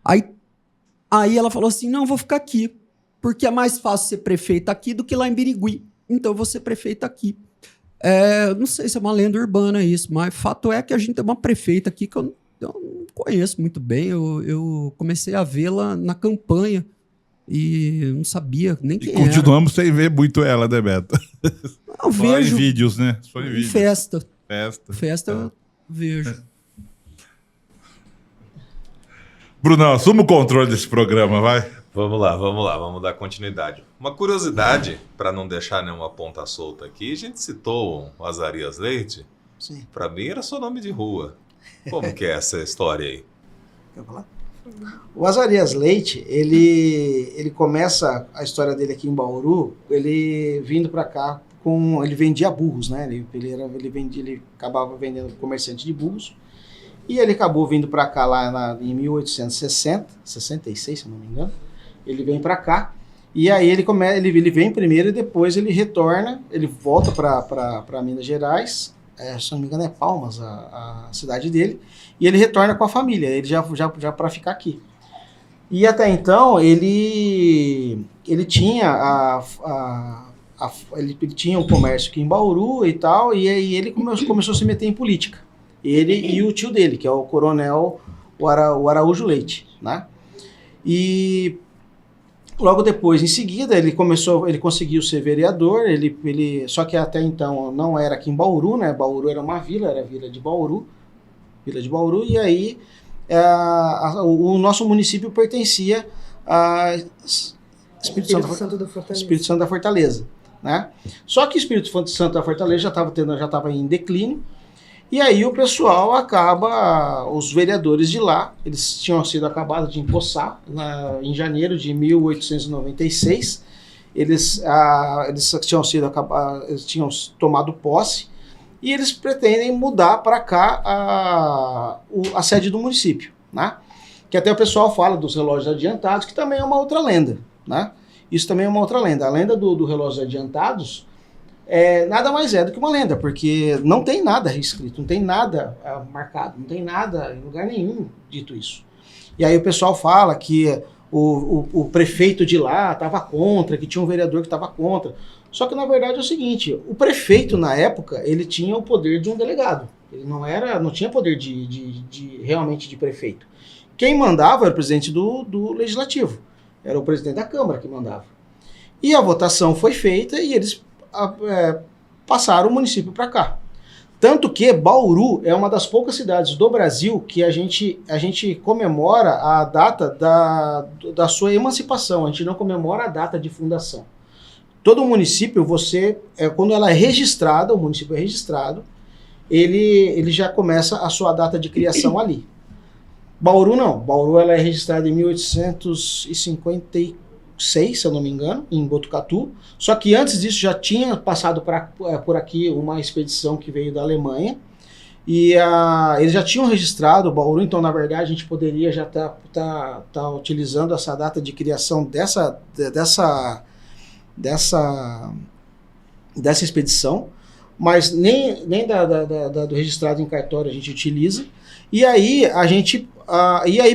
Aí ela falou assim, não, vou ficar aqui, porque é mais fácil ser prefeita aqui do que lá em Birigui. Então eu vou ser prefeita aqui. Não sei se é uma lenda urbana isso, mas fato é que a gente tem uma prefeita aqui que eu não conheço muito bem. Eu comecei a vê-la na campanha e não sabia nem E quem continuamos sem ver muito ela, né, Beto? Eu Só vejo em vídeos, né? Só em em vídeos. festa. Festa. Festa eu vejo. Brunão, assuma o controle desse programa, vai. Vamos lá, vamos dar continuidade. Uma curiosidade, para não deixar nenhuma ponta solta aqui, a gente citou o Azarias Leite, Sim. para mim era só nome de rua. Como que é essa história aí? Quer falar? O Azarias Leite, ele começa a história dele aqui em Bauru, ele vindo para cá ele vendia burros, né? Ele acabava vendendo comerciante de burros. E ele acabou vindo para cá lá em 1866, se não me engano. Ele vem para cá e aí ele vem primeiro e depois ele retorna, ele volta para Minas Gerais, se não me engano é Palmas a cidade dele, e ele retorna com a família, ele já para ficar aqui. E até então ele tinha ele tinha um comércio aqui em Bauru e tal, e aí ele começou a se meter em política. Ele e o tio dele, que é o coronel o Araújo Leite, né? E logo depois, em seguida, ele conseguiu ser vereador, só que até então não era aqui em Bauru, né? Bauru era uma vila, era a Vila de Bauru, e aí o nosso município pertencia a Espírito Santo da Fortaleza, né? Só que o Espírito Santo da Fortaleza já estava em declínio. E aí o pessoal os vereadores de lá, eles tinham sido acabados de empossar em janeiro de 1896, eles tinham tomado posse e eles pretendem mudar para cá a sede do município, né? Que até o pessoal fala dos relógios adiantados, que também é uma outra lenda, né? Isso também é uma outra lenda. A lenda do relógio adiantados nada mais é do que uma lenda, porque não tem nada escrito, não tem nada marcado, não tem nada em lugar nenhum dito isso. E aí o pessoal fala que o prefeito de lá estava contra, que tinha um vereador que estava contra. Só que na verdade é o seguinte, o prefeito na época, ele tinha o poder de um delegado, ele não tinha poder realmente de prefeito. Quem mandava era o presidente do legislativo, era o presidente da Câmara que mandava. E a votação foi feita e eles passaram o município para cá. Tanto que Bauru é uma das poucas cidades do Brasil que a gente comemora a data da sua emancipação, a gente não comemora a data de fundação. Todo município, quando ela é registrada, o município é registrado, ele já começa a sua data de criação ali. Bauru não, Bauru ela é registrada em 1856, se eu não me engano, em Botucatu. Só que antes disso já tinha passado por aqui uma expedição que veio da Alemanha. E eles já tinham registrado o Bauru, então na verdade a gente poderia já tá utilizando essa data de criação dessa expedição, mas nem do registrado em cartório a gente utiliza. E aí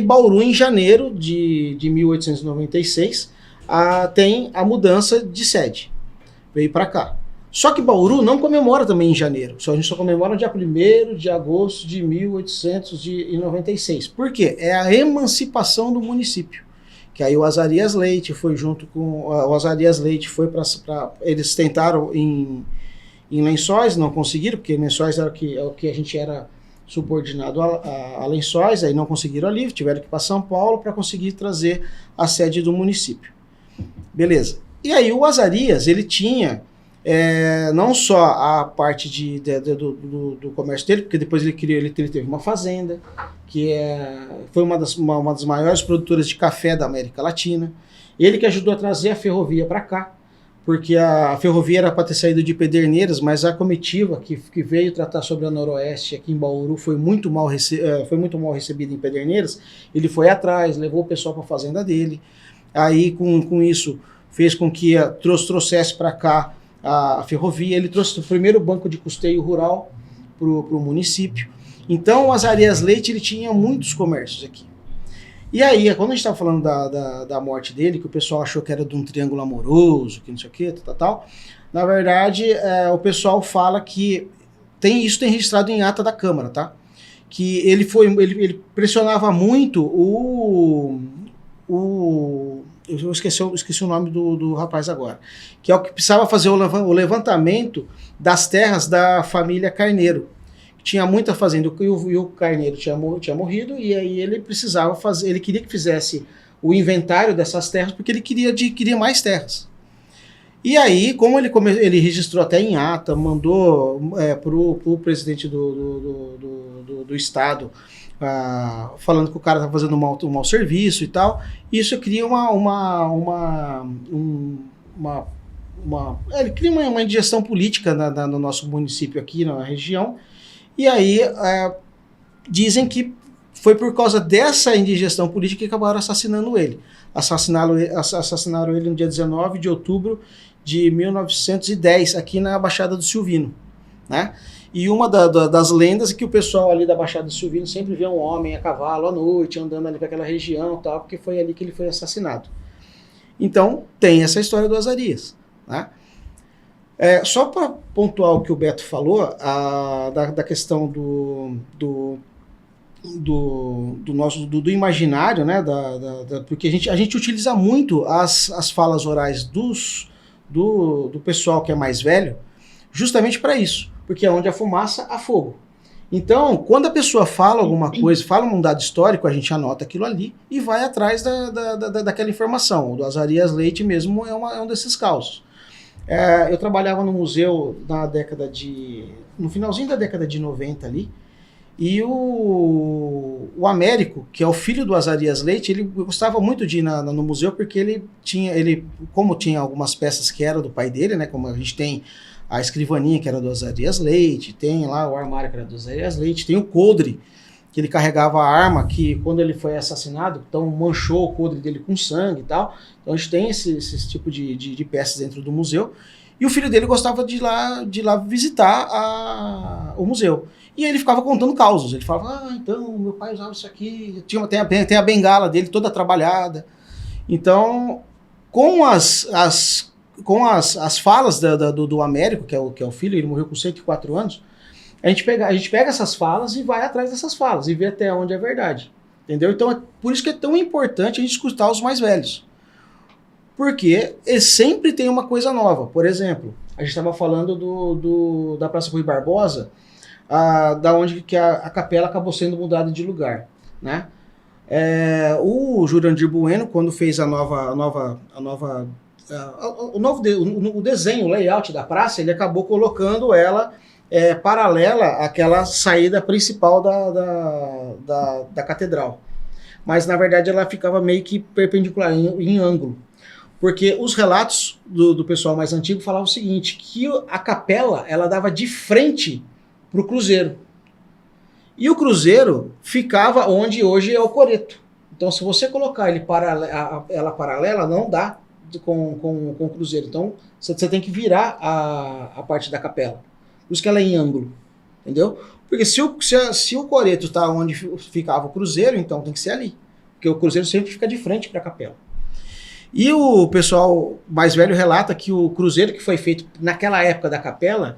Bauru, em janeiro de 1896, tem a mudança de sede, veio para cá. Só que Bauru não comemora também em janeiro, a gente só comemora no dia 1º de agosto de 1896. Por quê? É a emancipação do município. Que aí o Azarias Leite foi junto com... O Azarias Leite foi para... Eles tentaram em Lençóis, não conseguiram, porque Lençóis era o que a gente era subordinado a Lençóis, aí não conseguiram ali, tiveram que ir para São Paulo para conseguir trazer a sede do município. Beleza. E aí o Azarias, ele tinha não só a parte do comércio dele, porque depois ele teve uma fazenda, que foi uma das maiores produtoras de café da América Latina. Ele que ajudou a trazer a ferrovia para cá. porque a ferrovia era para ter saído de Pederneiras, mas a comitiva que veio tratar sobre a Noroeste aqui em Bauru foi muito mal recebida em Pederneiras. Ele foi atrás, levou o pessoal para a fazenda dele. Aí, com isso, fez com que trouxesse para cá a ferrovia. Ele trouxe o primeiro banco de custeio rural para o município. Então, o Azarias Leite ele tinha muitos comércios aqui. E aí, quando a gente estava falando da morte dele, que o pessoal achou que era de um triângulo amoroso, que não sei o que, tal, na verdade, o pessoal fala que isso tem registrado em ata da Câmara, tá? Que ele pressionava muito eu esqueci o nome do rapaz agora, que é o que precisava fazer o levantamento das terras da família Carneiro. Tinha muita fazenda e o Carneiro tinha morrido, e aí ele precisava fazer, ele queria que fizesse o inventário dessas terras, porque ele queria adquirir mais terras. E aí, como ele registrou até em ata, mandou para o presidente do estado, falando que o cara estava fazendo um mau serviço e tal, isso cria ele cria uma indigestão política no nosso município aqui, na região. E aí, dizem que foi por causa dessa indigestão política que acabaram assassinando ele. Assassinaram ele no dia 19 de outubro de 1910, aqui na Baixada do Silvino, né? E uma das lendas é que o pessoal ali da Baixada do Silvino sempre vê um homem a cavalo à noite, andando ali para aquela região, tal, porque foi ali que ele foi assassinado. Então, tem essa história do Azarias, né? Só para pontuar o que o Beto falou, da questão do imaginário, né? Porque a gente utiliza muito as falas orais do pessoal que é mais velho, justamente para isso, porque é onde a fumaça, há fogo. Então, quando a pessoa fala alguma coisa, fala um dado histórico, a gente anota aquilo ali e vai atrás daquela informação. O do Azarias Leite mesmo é um desses casos. Eu trabalhava no museu no finalzinho da década de 90 ali, e o Américo, que é o filho do Azarias Leite, ele gostava muito de ir no museu, porque como tinha algumas peças que eram do pai dele, né, como a gente tem a escrivaninha que era do Azarias Leite, tem lá o armário que era do Azarias Leite, tem o coldre, que ele carregava a arma, que quando ele foi assassinado, então manchou o coldre dele com sangue e tal. Então a gente tem esse tipo de peças dentro do museu. E o filho dele gostava de ir lá visitar o museu. E ele ficava contando causos. Ele falava, então, meu pai usava isso aqui. Tem a bengala dele toda trabalhada. Então, com as falas do Américo, que é o filho, ele morreu com 104 anos, a gente pega essas falas e vai atrás dessas falas e vê até onde é verdade. Entendeu? Então, por isso que é tão importante a gente escutar os mais velhos. Porque sempre tem uma coisa nova. Por exemplo, a gente estava falando da Praça Rui Barbosa, da onde que a capela acabou sendo mudada de lugar, né? O Jurandir Bueno, quando fez o desenho, o layout da praça, ele acabou colocando ela paralela àquela saída principal da catedral. Mas, na verdade, ela ficava meio que perpendicular, em ângulo. Porque os relatos do pessoal mais antigo falavam o seguinte, que a capela ela dava de frente para o cruzeiro. E o cruzeiro ficava onde hoje é o coreto. Então, se você colocar ela paralela, não dá com o cruzeiro. Então, você tem que virar a parte da capela. Por isso que ela é em ângulo. Entendeu? Porque se o coreto está onde ficava o cruzeiro, então tem que ser ali. Porque o cruzeiro sempre fica de frente para a capela. E o pessoal mais velho relata que o cruzeiro que foi feito naquela época da capela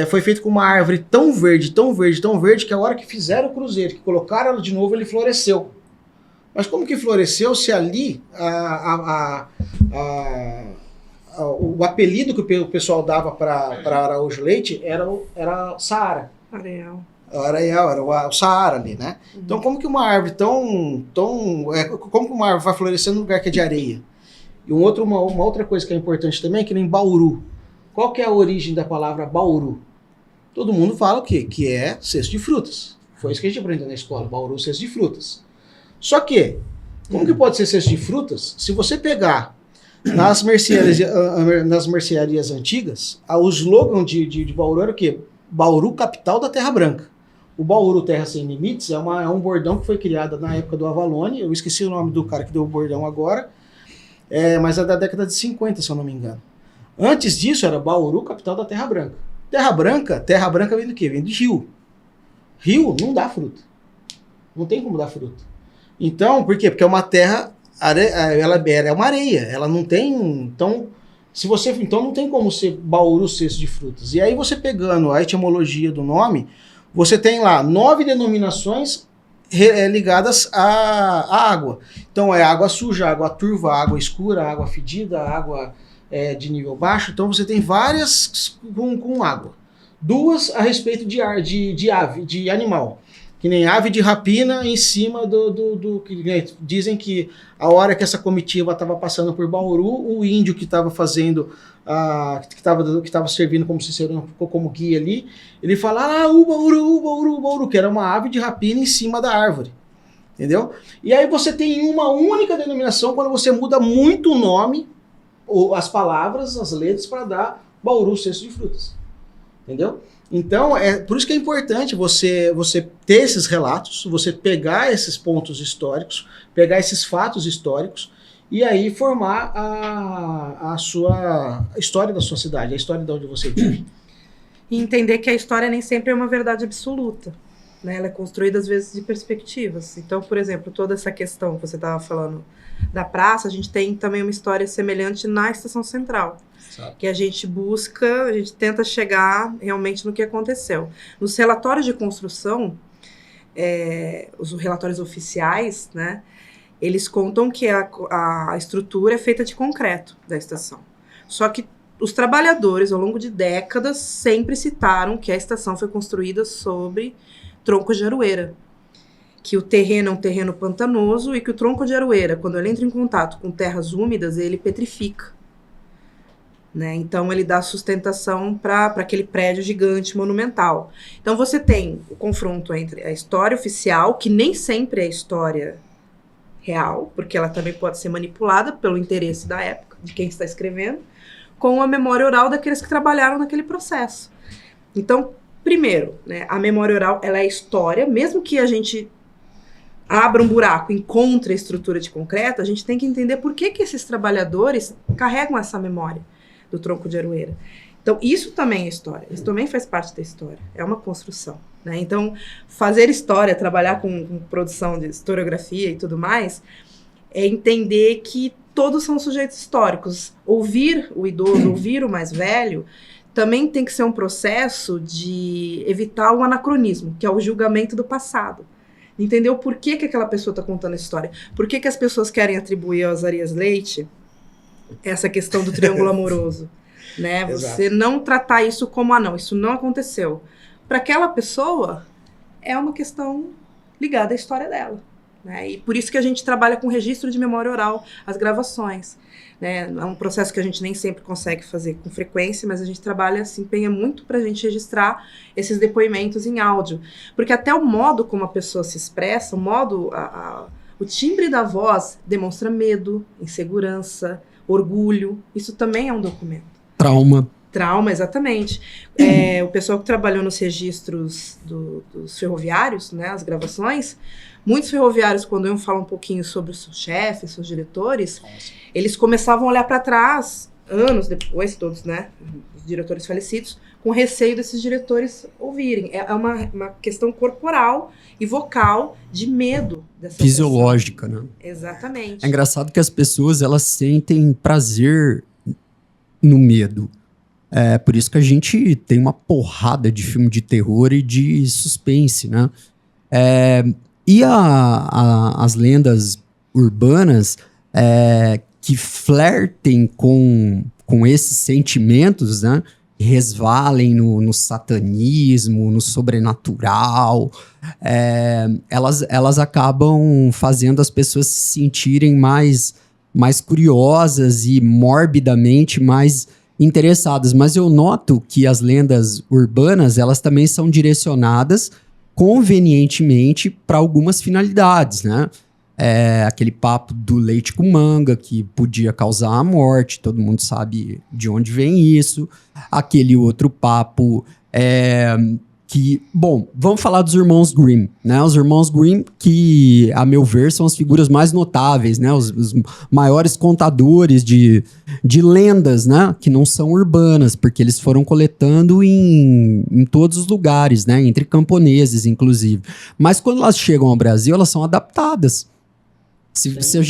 foi feito com uma árvore tão verde, tão verde, tão verde, que a hora que fizeram o cruzeiro, que colocaram ela de novo, ele floresceu. Mas como que floresceu se ali o apelido que o pessoal dava para Araújo Leite era Saara. Areal. Era o Saara ali, né? Uhum. Então como que uma árvore como que uma árvore vai florescer num lugar que é de areia? E uma outra coisa que é importante também é que nem Bauru. Qual que é a origem da palavra Bauru? Todo mundo fala o quê? Que é cesto de frutas. Foi isso que a gente aprendeu na escola, Bauru, cesto de frutas. Só que, como que pode ser cesto de frutas? Se você pegar Nas mercearias antigas, o slogan de Bauru era o quê? Bauru, capital da Terra Branca. O Bauru Terra Sem Limites é um bordão que foi criado na época do Avalone. Eu esqueci o nome do cara que deu o bordão agora, mas é da década de 50, se eu não me engano. Antes disso era Bauru, capital da Terra Branca. Terra Branca vem do quê? Vem de rio. Rio não dá fruta. Não tem como dar fruta. Então, por quê? Porque é uma terra, ela é uma areia. Ela não tem... Então não tem como ser Bauru cesto de frutas. E aí você pegando a etimologia do nome, você tem lá 9 denominações ligadas à água. Então é água suja, água turva, água escura, água fedida, água de nível baixo. Então você tem várias com água. 2 a respeito de ave, de animal. Que nem ave de rapina em cima do que dizem que a hora que essa comitiva estava passando por Bauru, o índio que estava fazendo, que estava servindo como cicerone, ficou como guia ali, ele fala, o Bauru, que era uma ave de rapina em cima da árvore. Entendeu? E aí você tem uma única denominação quando você muda muito o nome, ou as palavras, as letras, para dar Bauru cesto de frutas. Entendeu? Então, por isso que é importante você ter esses relatos, você pegar esses pontos históricos, pegar esses fatos históricos e aí formar a história da sua cidade, a história de onde você vive. E entender que a história nem sempre é uma verdade absoluta, né? Ela é construída às vezes de perspectivas. Então, por exemplo, toda essa questão que você estava falando da praça, a gente tem também uma história semelhante na Estação Central. Que a gente tenta chegar realmente no que aconteceu. Nos relatórios de construção, os relatórios oficiais, né, eles contam que a estrutura é feita de concreto da estação. Só que os trabalhadores, ao longo de décadas, sempre citaram que a estação foi construída sobre troncos de aroeira. Que o terreno é um terreno pantanoso e que o tronco de aroeira, quando ele entra em contato com terras úmidas, ele petrifica. Né? Então, ele dá sustentação para aquele prédio gigante, monumental. Então, você tem o confronto entre a história oficial, que nem sempre é história real, porque ela também pode ser manipulada pelo interesse da época, de quem está escrevendo, com a memória oral daqueles que trabalharam naquele processo. Então, primeiro, né, a memória oral ela é história, mesmo que a gente abra um buraco, encontre a estrutura de concreto, a gente tem que entender por que esses trabalhadores carregam essa memória do tronco de aroeira. Então, isso também é história. Isso também faz parte da história. É uma construção. Né? Então, fazer história, trabalhar com produção de historiografia e tudo mais, é entender que todos são sujeitos históricos. Ouvir o idoso, ouvir o mais velho, também tem que ser um processo de evitar o anacronismo, que é o julgamento do passado. Entender o porquê que aquela pessoa está contando a história. Por que as pessoas querem atribuir ao Azarias Leite essa questão do triângulo amoroso, né? Você não tratar isso como, não, isso não aconteceu. Para aquela pessoa, é uma questão ligada à história dela, né? E por isso que a gente trabalha com registro de memória oral, as gravações, né? É um processo que a gente nem sempre consegue fazer com frequência, mas a gente trabalha, se empenha muito para a gente registrar esses depoimentos em áudio, porque até o modo como a pessoa se expressa, o timbre da voz demonstra medo, insegurança, orgulho, isso também é um documento. Trauma, exatamente. O pessoal que trabalhou nos registros dos ferroviários, né, as gravações, muitos ferroviários, quando iam falar um pouquinho sobre os seus chefes, seus diretores, eles começavam a olhar para trás, anos depois, todos, né, os diretores falecidos, com receio desses diretores ouvirem. É uma questão corporal e vocal de medo dessa fisiológica, pessoa. Né? Exatamente. É engraçado que as pessoas, elas sentem prazer no medo. É por isso que a gente tem uma porrada de filme de terror e de suspense, né? E as lendas urbanas que flertem com esses sentimentos, né? Resvalem no satanismo, no sobrenatural, elas acabam fazendo as pessoas se sentirem mais curiosas e morbidamente mais interessadas. Mas eu noto que as lendas urbanas, elas também são direcionadas convenientemente para algumas finalidades, né? Aquele papo do leite com manga, que podia causar a morte, todo mundo sabe de onde vem isso. Aquele outro papo que... Bom, vamos falar dos irmãos Grimm, né? Os irmãos Grimm, que, a meu ver, são as figuras mais notáveis, né? Os maiores contadores de lendas, né? Que não são urbanas, porque eles foram coletando em todos os lugares, né? Entre camponeses, inclusive. Mas quando elas chegam ao Brasil, elas são adaptadas. Se a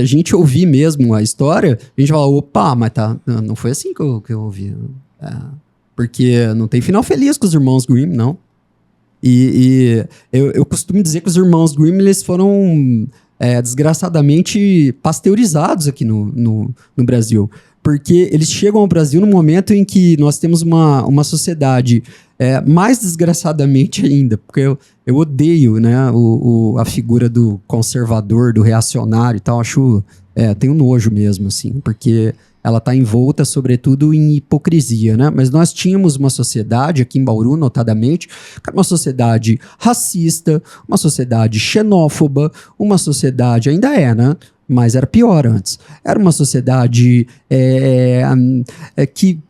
gente ouvir mesmo a história, a gente fala, opa, mas não foi assim que eu ouvi. Porque não tem final feliz com os irmãos Grimm, não. E eu costumo dizer que os irmãos Grimm, eles foram desgraçadamente pasteurizados aqui no Brasil. Porque eles chegam ao Brasil no momento em que nós temos uma sociedade mais desgraçadamente ainda, porque eu odeio, né, a figura do conservador, do reacionário e tal, tenho nojo mesmo, assim, porque ela está envolta, sobretudo, em hipocrisia, né? Mas nós tínhamos uma sociedade, aqui em Bauru, notadamente, que era uma sociedade racista, uma sociedade xenófoba, uma sociedade, ainda né? Mas era pior antes. Era uma sociedade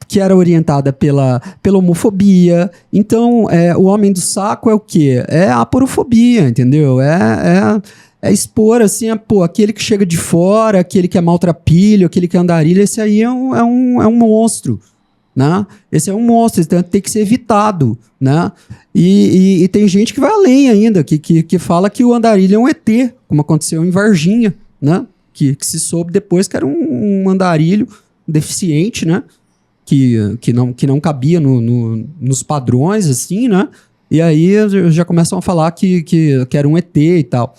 que era orientada pela homofobia. Então, o homem do saco é o quê? É a aporofobia, entendeu? É expor, assim, aquele que chega de fora, aquele que é maltrapilho, aquele que é andarilho, esse aí é um monstro, né? Esse é um monstro, então tem que ser evitado, né? E tem gente que vai além ainda, que fala que o andarilho é um ET, como aconteceu em Varginha, né? Que se soube depois que era um andarilho deficiente, né? Que não cabia nos padrões, assim, né? E aí já começam a falar que era um ET e tal.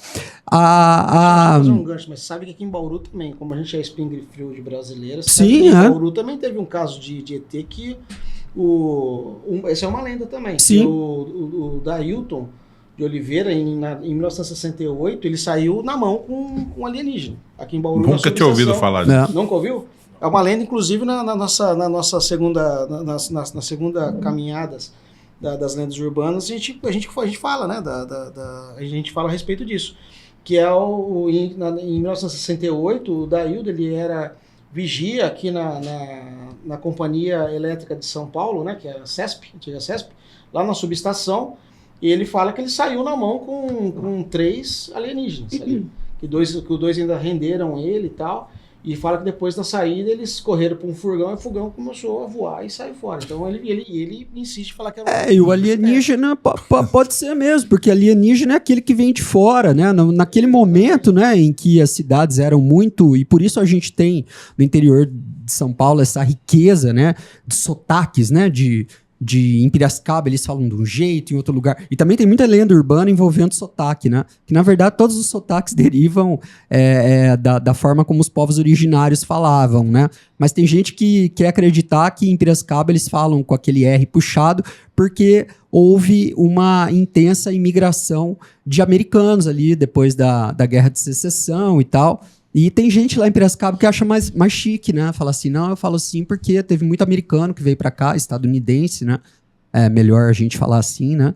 Fazer um gancho, mas sabe que aqui em Bauru também, como a gente é Springfield brasileira, sim, em Bauru também teve um caso de ET que essa é uma lenda também. Sim. O Dailton de Oliveira, em 1968, ele saiu na mão com um alienígena. Aqui em Bauru. Nunca tinha ouvido falar disso. Nunca ouviu? É uma lenda, inclusive, na nossa segunda caminhada das lendas urbanas, a gente fala, né? A gente fala a respeito disso. Que é em 1968, o Daildo, ele era vigia aqui na Companhia Elétrica de São Paulo, né? Que é a CESP, antiga CESP, lá na subestação. E ele fala que ele saiu na mão com 3 alienígenas ali. Que os dois ainda renderam ele e tal. E fala que depois da saída eles correram para um furgão e o furgão começou a voar e saiu fora. Então ele insiste em falar que era e o alienígena pode ser mesmo, porque alienígena é aquele que vem de fora, né? Naquele momento, né, em que as cidades eram muito... E por isso a gente tem no interior de São Paulo essa riqueza, né, de sotaques, né, em Piracicaba eles falam de um jeito, em outro lugar. E também tem muita lenda urbana envolvendo sotaque, né? Que na verdade todos os sotaques derivam da forma como os povos originários falavam, né? Mas tem gente que quer acreditar que em Piracicaba eles falam com aquele R puxado porque houve uma intensa imigração de americanos ali depois da Guerra de Secessão e tal. E tem gente lá em Piracicaba que acha mais chique, né? Fala assim, não, eu falo assim porque teve muito americano que veio pra cá, estadunidense, né? É melhor a gente falar assim, né?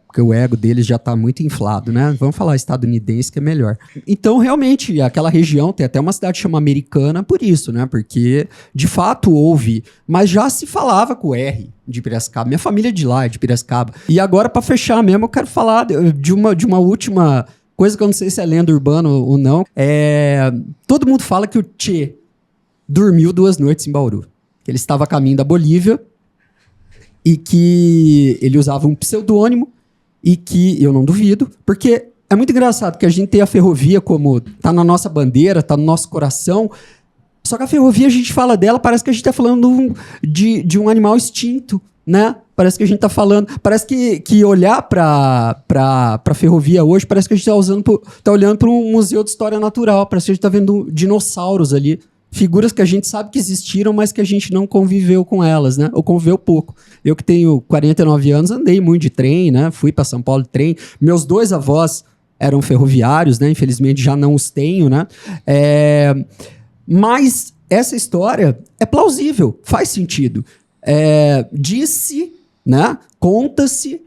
Porque o ego deles já tá muito inflado, né? Vamos falar estadunidense que é melhor. Então, realmente, aquela região tem até uma cidade chamada Americana por isso, né? Porque, de fato, houve, mas já se falava com o R de Piracicaba. Minha família é de lá, é de Piracicaba. E agora, pra fechar mesmo, eu quero falar de uma última... coisa que eu não sei se é lenda urbana ou não. Todo mundo fala que o Che dormiu 2 noites em Bauru. Que ele estava a caminho da Bolívia e que ele usava um pseudônimo e que eu não duvido, porque é muito engraçado que a gente tem a ferrovia como tá na nossa bandeira, tá no nosso coração, só que a ferrovia a gente fala dela, parece que a gente tá falando de um animal extinto, né? Parece que a gente tá falando... Parece que olhar pra ferrovia hoje, parece que a gente tá olhando para um museu de história natural. Parece que a gente tá vendo dinossauros ali. Figuras que a gente sabe que existiram, mas que a gente não conviveu com elas, né? Ou conviveu pouco. Eu que tenho 49 anos, andei muito de trem, né? Fui para São Paulo de trem. Meus 2 avós eram ferroviários, né? Infelizmente já não os tenho, né? Mas essa história é plausível, faz sentido. Disse... né? Conta-se,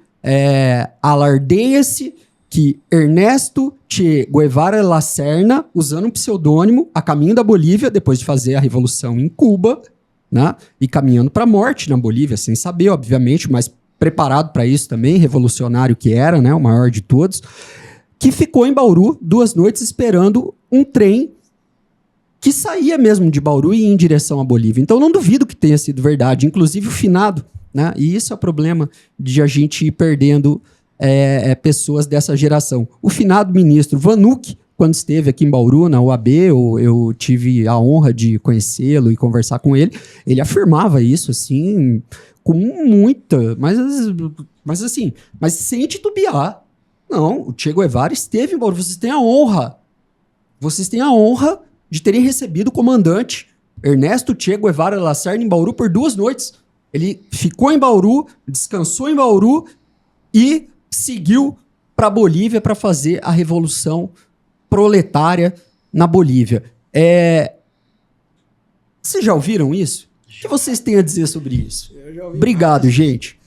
alardeia-se que Ernesto Che Guevara Lacerna, usando um pseudônimo, a caminho da Bolívia, depois de fazer a revolução em Cuba, né, e caminhando para a morte na Bolívia, sem saber, obviamente, mas preparado para isso também, revolucionário que era, né, o maior de todos, que ficou em Bauru 2 noites esperando um trem que saía mesmo de Bauru e ia em direção à Bolívia. Então, não duvido que tenha sido verdade, inclusive o finado, né, e isso é o problema de a gente ir perdendo pessoas dessa geração. O finado ministro Vanuc, quando esteve aqui em Bauru, na UAB, eu tive a honra de conhecê-lo e conversar com ele, ele afirmava isso, assim, com muita, mas sem titubear. Não, o Che Guevara esteve em Bauru, vocês têm a honra de terem recebido o comandante Ernesto Che Guevara Lacerna em Bauru por 2 noites. Ele ficou em Bauru, descansou em Bauru e seguiu para a Bolívia para fazer a revolução proletária na Bolívia. Vocês já ouviram isso? O que vocês têm a dizer sobre isso? Eu já ouvi. Obrigado, gente.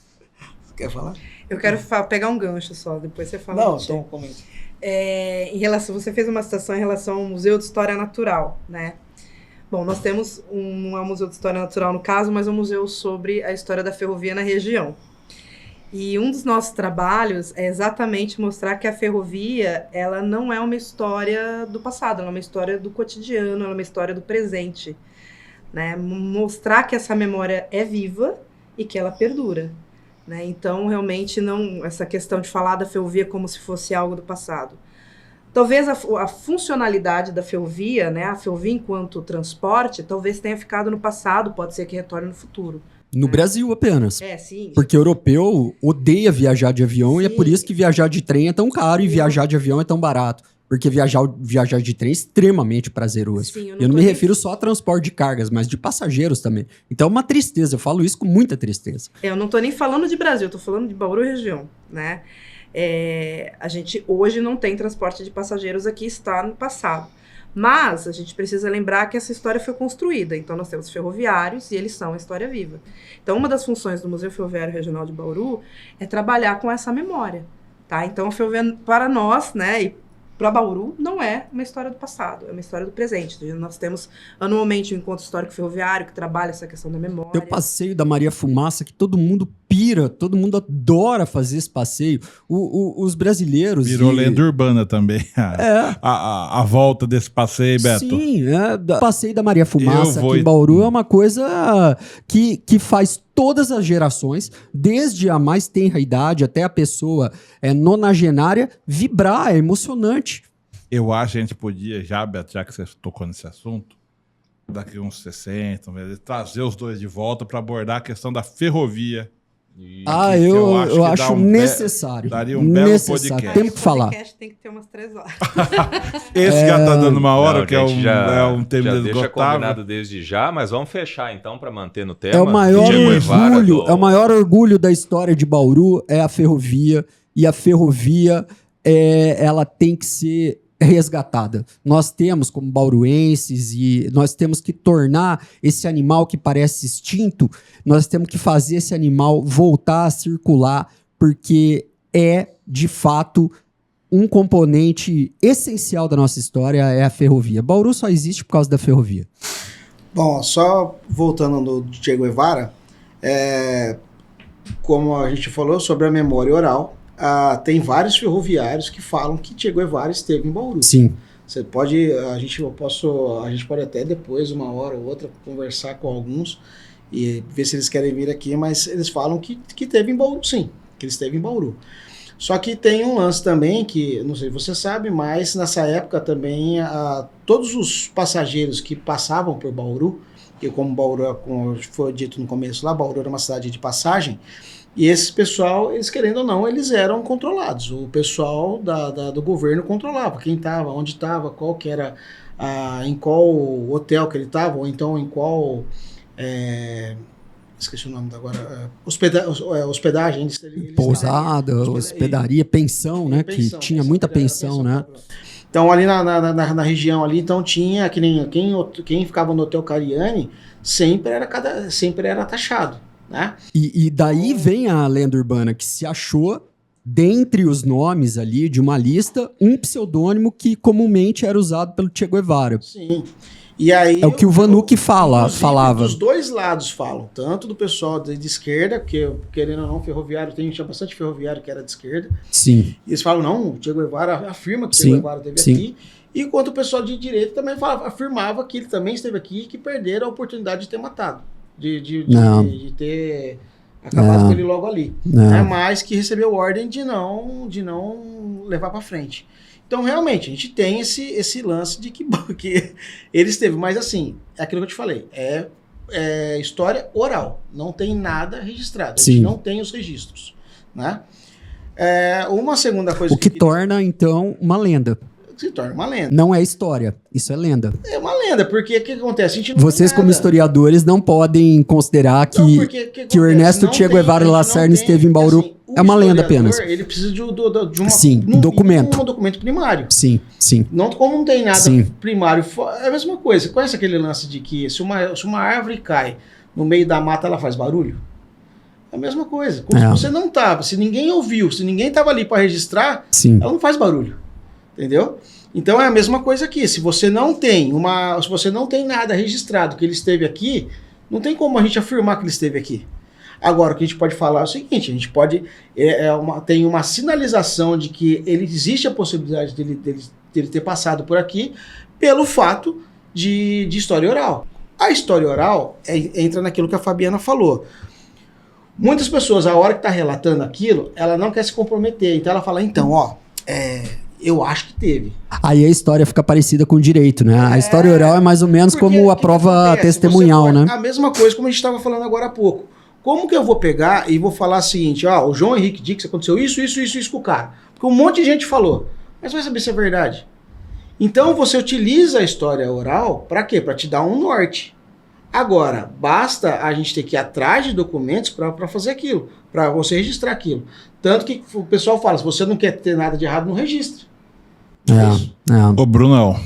Você quer falar? Eu quero pegar um gancho só, depois você fala. Não, então comenta. Em relação, você fez uma citação em relação ao Museu de História Natural, né? Bom, nós temos não é um Museu de História Natural no caso, mas um museu sobre a história da ferrovia na região. E um dos nossos trabalhos é exatamente mostrar que a ferrovia, ela não é uma história do passado, ela é uma história do cotidiano, ela é uma história do presente, né? Mostrar que essa memória é viva e que ela perdura, né? Então, realmente, não essa questão de falar da ferrovia como se fosse algo do passado. Talvez a funcionalidade da ferrovia, né, a ferrovia enquanto transporte, talvez tenha ficado no passado, pode ser que retorne no futuro. No Brasil apenas. Sim. Porque o europeu odeia viajar de avião. Sim. E é por isso que viajar de trem é tão caro e viajar de avião é tão barato. Porque viajar de trem é extremamente prazeroso. Sim, eu não me refiro só a transporte de cargas, mas de passageiros também. Então é uma tristeza, eu falo isso com muita tristeza. Eu não tô nem falando de Brasil, eu tô falando de Bauru região, né? A gente hoje não tem transporte de passageiros aqui, está no passado. Mas a gente precisa lembrar que essa história foi construída. Então nós temos ferroviários e eles são a história viva. Então uma das funções do Museu Ferroviário Regional de Bauru é trabalhar com essa memória, tá? Então a ferrovia para nós, né, e para Bauru, não é uma história do passado, é uma história do presente. Nós temos anualmente um encontro histórico ferroviário que trabalha essa questão da memória. Tem o passeio da Maria Fumaça, que todo mundo pira, todo mundo adora fazer esse passeio. Os brasileiros... Virou lenda urbana também, a volta desse passeio, Beto. Sim, o passeio da Maria Fumaça aqui em Bauru é uma coisa que faz todas as gerações, desde a mais tenra idade até a pessoa nonagenária, vibrar, é emocionante. Eu acho que a gente podia já, Beto, já que você tocou nesse assunto, daqui uns 60, trazer os dois de volta para abordar a questão da ferrovia. Eu acho necessário. Daria um belo podcast. Temos que falar. O podcast tem que ter umas 3 horas. Esse já tá dando uma hora, que é um tema já inesgotável. Deixa combinado desde já, mas vamos fechar então para manter no tema. É o maior orgulho da história de Bauru é a ferrovia, e a ferrovia ela tem que ser resgatada. Nós temos, como bauruenses, e nós temos que tornar esse animal que parece extinto, nós temos que fazer esse animal voltar a circular, porque é, de fato, um componente essencial da nossa história, é a ferrovia. Bauru só existe por causa da ferrovia. Bom, só voltando no Che Guevara, como a gente falou sobre a memória oral, tem vários ferroviários que falam que Che Guevara esteve em Bauru. Sim. Você pode, a gente pode até depois, uma hora ou outra, conversar com alguns e ver se eles querem vir aqui, mas eles falam que esteve em Bauru, sim, que ele esteve em Bauru. Só que tem um lance também que, não sei se você sabe, mas nessa época também todos os passageiros que passavam por Bauru, que como Bauru, como foi dito no começo lá, Bauru era uma cidade de passagem, e esse pessoal, eles querendo ou não, eles eram controlados. O pessoal do governo controlava quem estava, onde estava, qual que era, em qual hotel que ele estava, ou então em qual, esqueci o nome agora, hospedagem. Pousada, hospedaria, pensão, né? Pensão, que tinha muita pensão, né? Então ali na região ali, então tinha, que nem quem ficava no Hotel Cariani, sempre era taxado. Né? E daí vem a lenda urbana que se achou dentre os nomes ali de uma lista, um pseudônimo que comumente era usado pelo Che Guevara. Sim. E aí, É o que o Vanucci inclusive, falava. Os dois lados falam, tanto do pessoal de esquerda, porque querendo ou não, ferroviário, tinha bastante ferroviário que era de esquerda. Sim. E eles falam, não, o Che Guevara afirma que o Sim, Che Guevara esteve sim. aqui. E enquanto o pessoal de direita também afirmava que ele também esteve aqui e que perderam a oportunidade de ter matado. De ter acabado com ele logo ali. Né? Mas que recebeu ordem de não levar para frente. Então, realmente, a gente tem esse lance de que ele esteve. Mas, assim, é aquilo que eu te falei. É história oral. Não tem nada registrado. A gente não tem os registros. Né? Uma segunda coisa... O que torna, então, uma lenda. Se torna uma lenda. Não é história. Isso é lenda. É uma lenda, porque o que acontece? A gente não Vocês, tem como nada. historiadores, não podem considerar que o Ernesto Che Guevara Lacerda esteve em Bauru. Assim, é uma lenda apenas. Ele precisa de um documento. Um documento primário. Sim. Não, como não tem nada Sim. primário, é a mesma coisa. Conhece aquele lance de que se uma árvore cai no meio da mata, ela faz barulho? É a mesma coisa. Como se você não estava, se ninguém ouviu, se ninguém estava ali para registrar, ela não faz barulho. Entendeu? Então é a mesma coisa aqui. Se você não tem nada registrado que ele esteve aqui, não tem como a gente afirmar que ele esteve aqui. Agora, o que a gente pode falar é o seguinte: a gente pode tem uma sinalização de que existe a possibilidade dele ter passado por aqui pelo fato de história oral. A história oral entra naquilo que a Fabiana falou. Muitas pessoas, a hora que está relatando aquilo, ela não quer se comprometer. Então ela fala, eu acho que teve. Aí a história fica parecida com o direito, né? A história oral é mais ou menos como a prova testemunhal, né? A mesma coisa como a gente estava falando agora há pouco. Como que eu vou pegar e vou falar o seguinte, o João Henrique disse que aconteceu isso com o cara. Porque um monte de gente falou. Mas vai saber se é verdade. Então você utiliza a história oral para quê? Para te dar um norte. Agora, basta a gente ter que ir atrás de documentos para fazer aquilo, para você registrar aquilo. Tanto que o pessoal fala, se você não quer ter nada de errado, não registre. Ô, Brunão,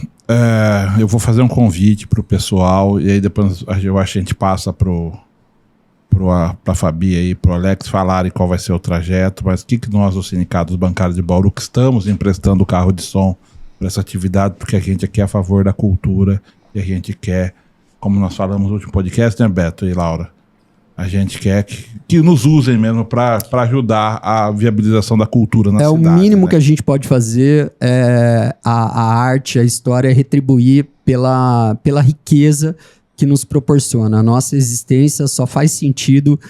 eu vou fazer um convite pro pessoal e aí depois eu acho que a gente passa pra Fabi aí, pro Alex falarem qual vai ser o trajeto, mas o que nós, os sindicatos bancários de Bauru, que estamos emprestando o carro de som para essa atividade, porque a gente aqui é a favor da cultura e a gente quer, como nós falamos no último podcast, né, Beto e Laura? A gente quer que nos usem mesmo para ajudar a viabilização da cultura na cidade. O mínimo que a gente pode fazer a arte, a história, retribuir pela riqueza que nos proporciona. A nossa existência só faz sentido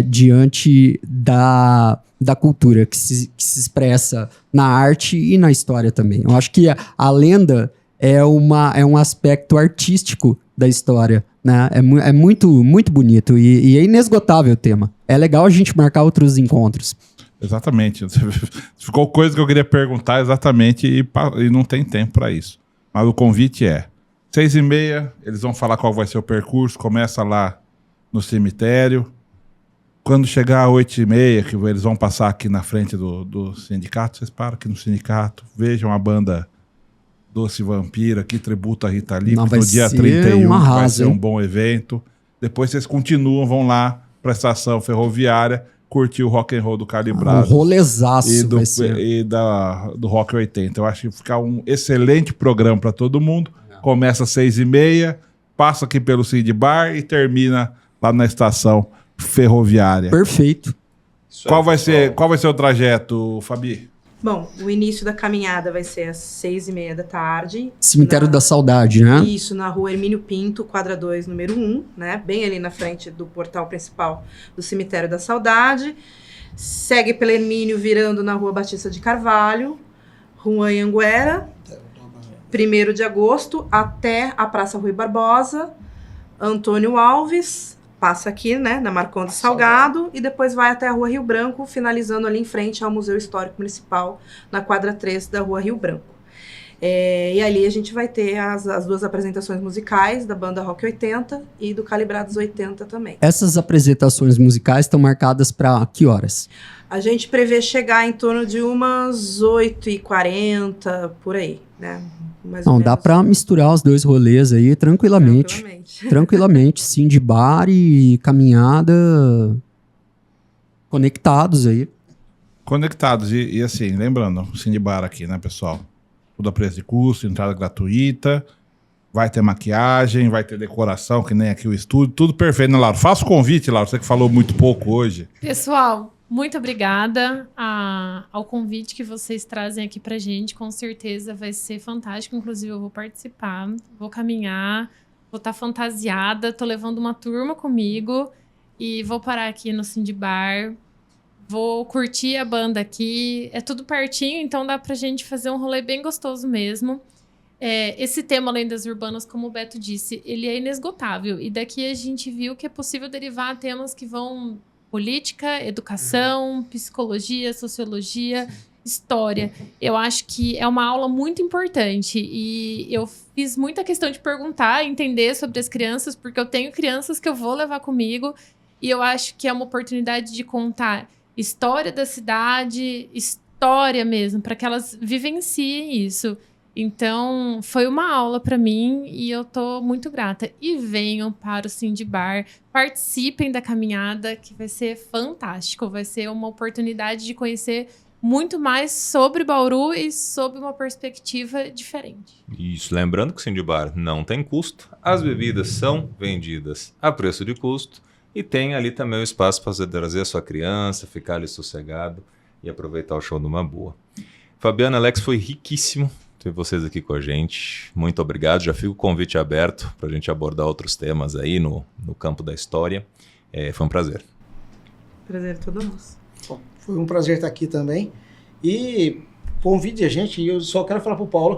diante da cultura que se expressa na arte e na história também. Eu acho que a lenda é um aspecto artístico da história, né? É muito, muito bonito e é inesgotável o tema. É legal a gente marcar outros encontros. Exatamente. Ficou coisa que eu queria perguntar exatamente e não tem tempo para isso. Mas o convite é 6h30, eles vão falar qual vai ser o percurso, começa lá no cemitério. Quando chegar às 8h30, que eles vão passar aqui na frente do sindicato, vocês param aqui no sindicato, vejam a banda Doce Vampira, que tributa a Rita Lee, no dia 31 vai ser um bom evento. Depois vocês continuam, vão lá para a estação ferroviária, curtir o rock and roll do Calibrado. Um rolezaço vai ser. E do Rock 80. Eu acho que fica um excelente programa para todo mundo. Começa às 6h30, passa aqui pelo Cid Bar e termina lá na estação ferroviária. Perfeito. Qual vai ser o trajeto, Fabi? Bom, o início da caminhada vai ser às 6h30 da tarde. Cemitério da Saudade, né? Isso, na rua Hermínio Pinto, quadra 2, número 1, né? Bem ali na frente do portal principal do Cemitério da Saudade. Segue pela Hermínio, virando na rua Batista de Carvalho, Rua Anhanguera, 1º de agosto, até a Praça Rui Barbosa, Antônio Alves, passa aqui, né, na Marcondes Salgado, e depois vai até a Rua Rio Branco, finalizando ali em frente ao Museu Histórico Municipal, na quadra 3 da Rua Rio Branco. E ali a gente vai ter as duas apresentações musicais da banda Rock 80 e do Calibrados 80 também. Essas apresentações musicais estão marcadas para que horas? A gente prevê chegar em torno de umas 8h40, por aí, né? Mais ou Não, menos. dá para misturar os dois rolês aí tranquilamente. Tranquilamente, sim, de bar e caminhada conectados aí. conectados. E assim, lembrando, o Cindybar aqui, né, pessoal? Tudo a preço de custo, entrada gratuita, vai ter maquiagem, vai ter decoração, que nem aqui o estúdio, tudo perfeito, né, Laura? Faça o convite, Laura, você que falou muito pouco hoje. Pessoal, muito obrigada ao convite que vocês trazem aqui pra gente. Com certeza vai ser fantástico. Inclusive, eu vou participar, vou caminhar, vou estar fantasiada, tô levando uma turma comigo e vou parar aqui no Cindybar. Vou curtir a banda aqui. É tudo pertinho, então dá pra gente fazer um rolê bem gostoso mesmo. Esse tema Lendas Urbanas, como o Beto disse, ele é inesgotável. E daqui a gente viu que é possível derivar temas que vão política, educação, psicologia, sociologia, história. Eu acho que é uma aula muito importante. E eu fiz muita questão de perguntar, entender sobre as crianças, porque eu tenho crianças que eu vou levar comigo. E eu acho que é uma oportunidade de contar história da cidade, história mesmo, para que elas vivenciem isso. Então, foi uma aula para mim e eu tô muito grata. E venham para o Cindybar, participem da caminhada, que vai ser fantástico. Vai ser uma oportunidade de conhecer muito mais sobre Bauru e sob uma perspectiva diferente. Isso, lembrando que o Cindybar não tem custo, as bebidas são vendidas a preço de custo e tem ali também o espaço para você trazer a sua criança, ficar ali sossegado e aproveitar o show numa boa. Fabiana, Alex, foi riquíssimo ter vocês aqui com a gente. Muito obrigado. Já fica o convite aberto para a gente abordar outros temas aí no campo da história. Foi um prazer. Prazer todo nosso. Bom, foi um prazer estar aqui também. E convide a gente, e eu só quero falar pro Paulo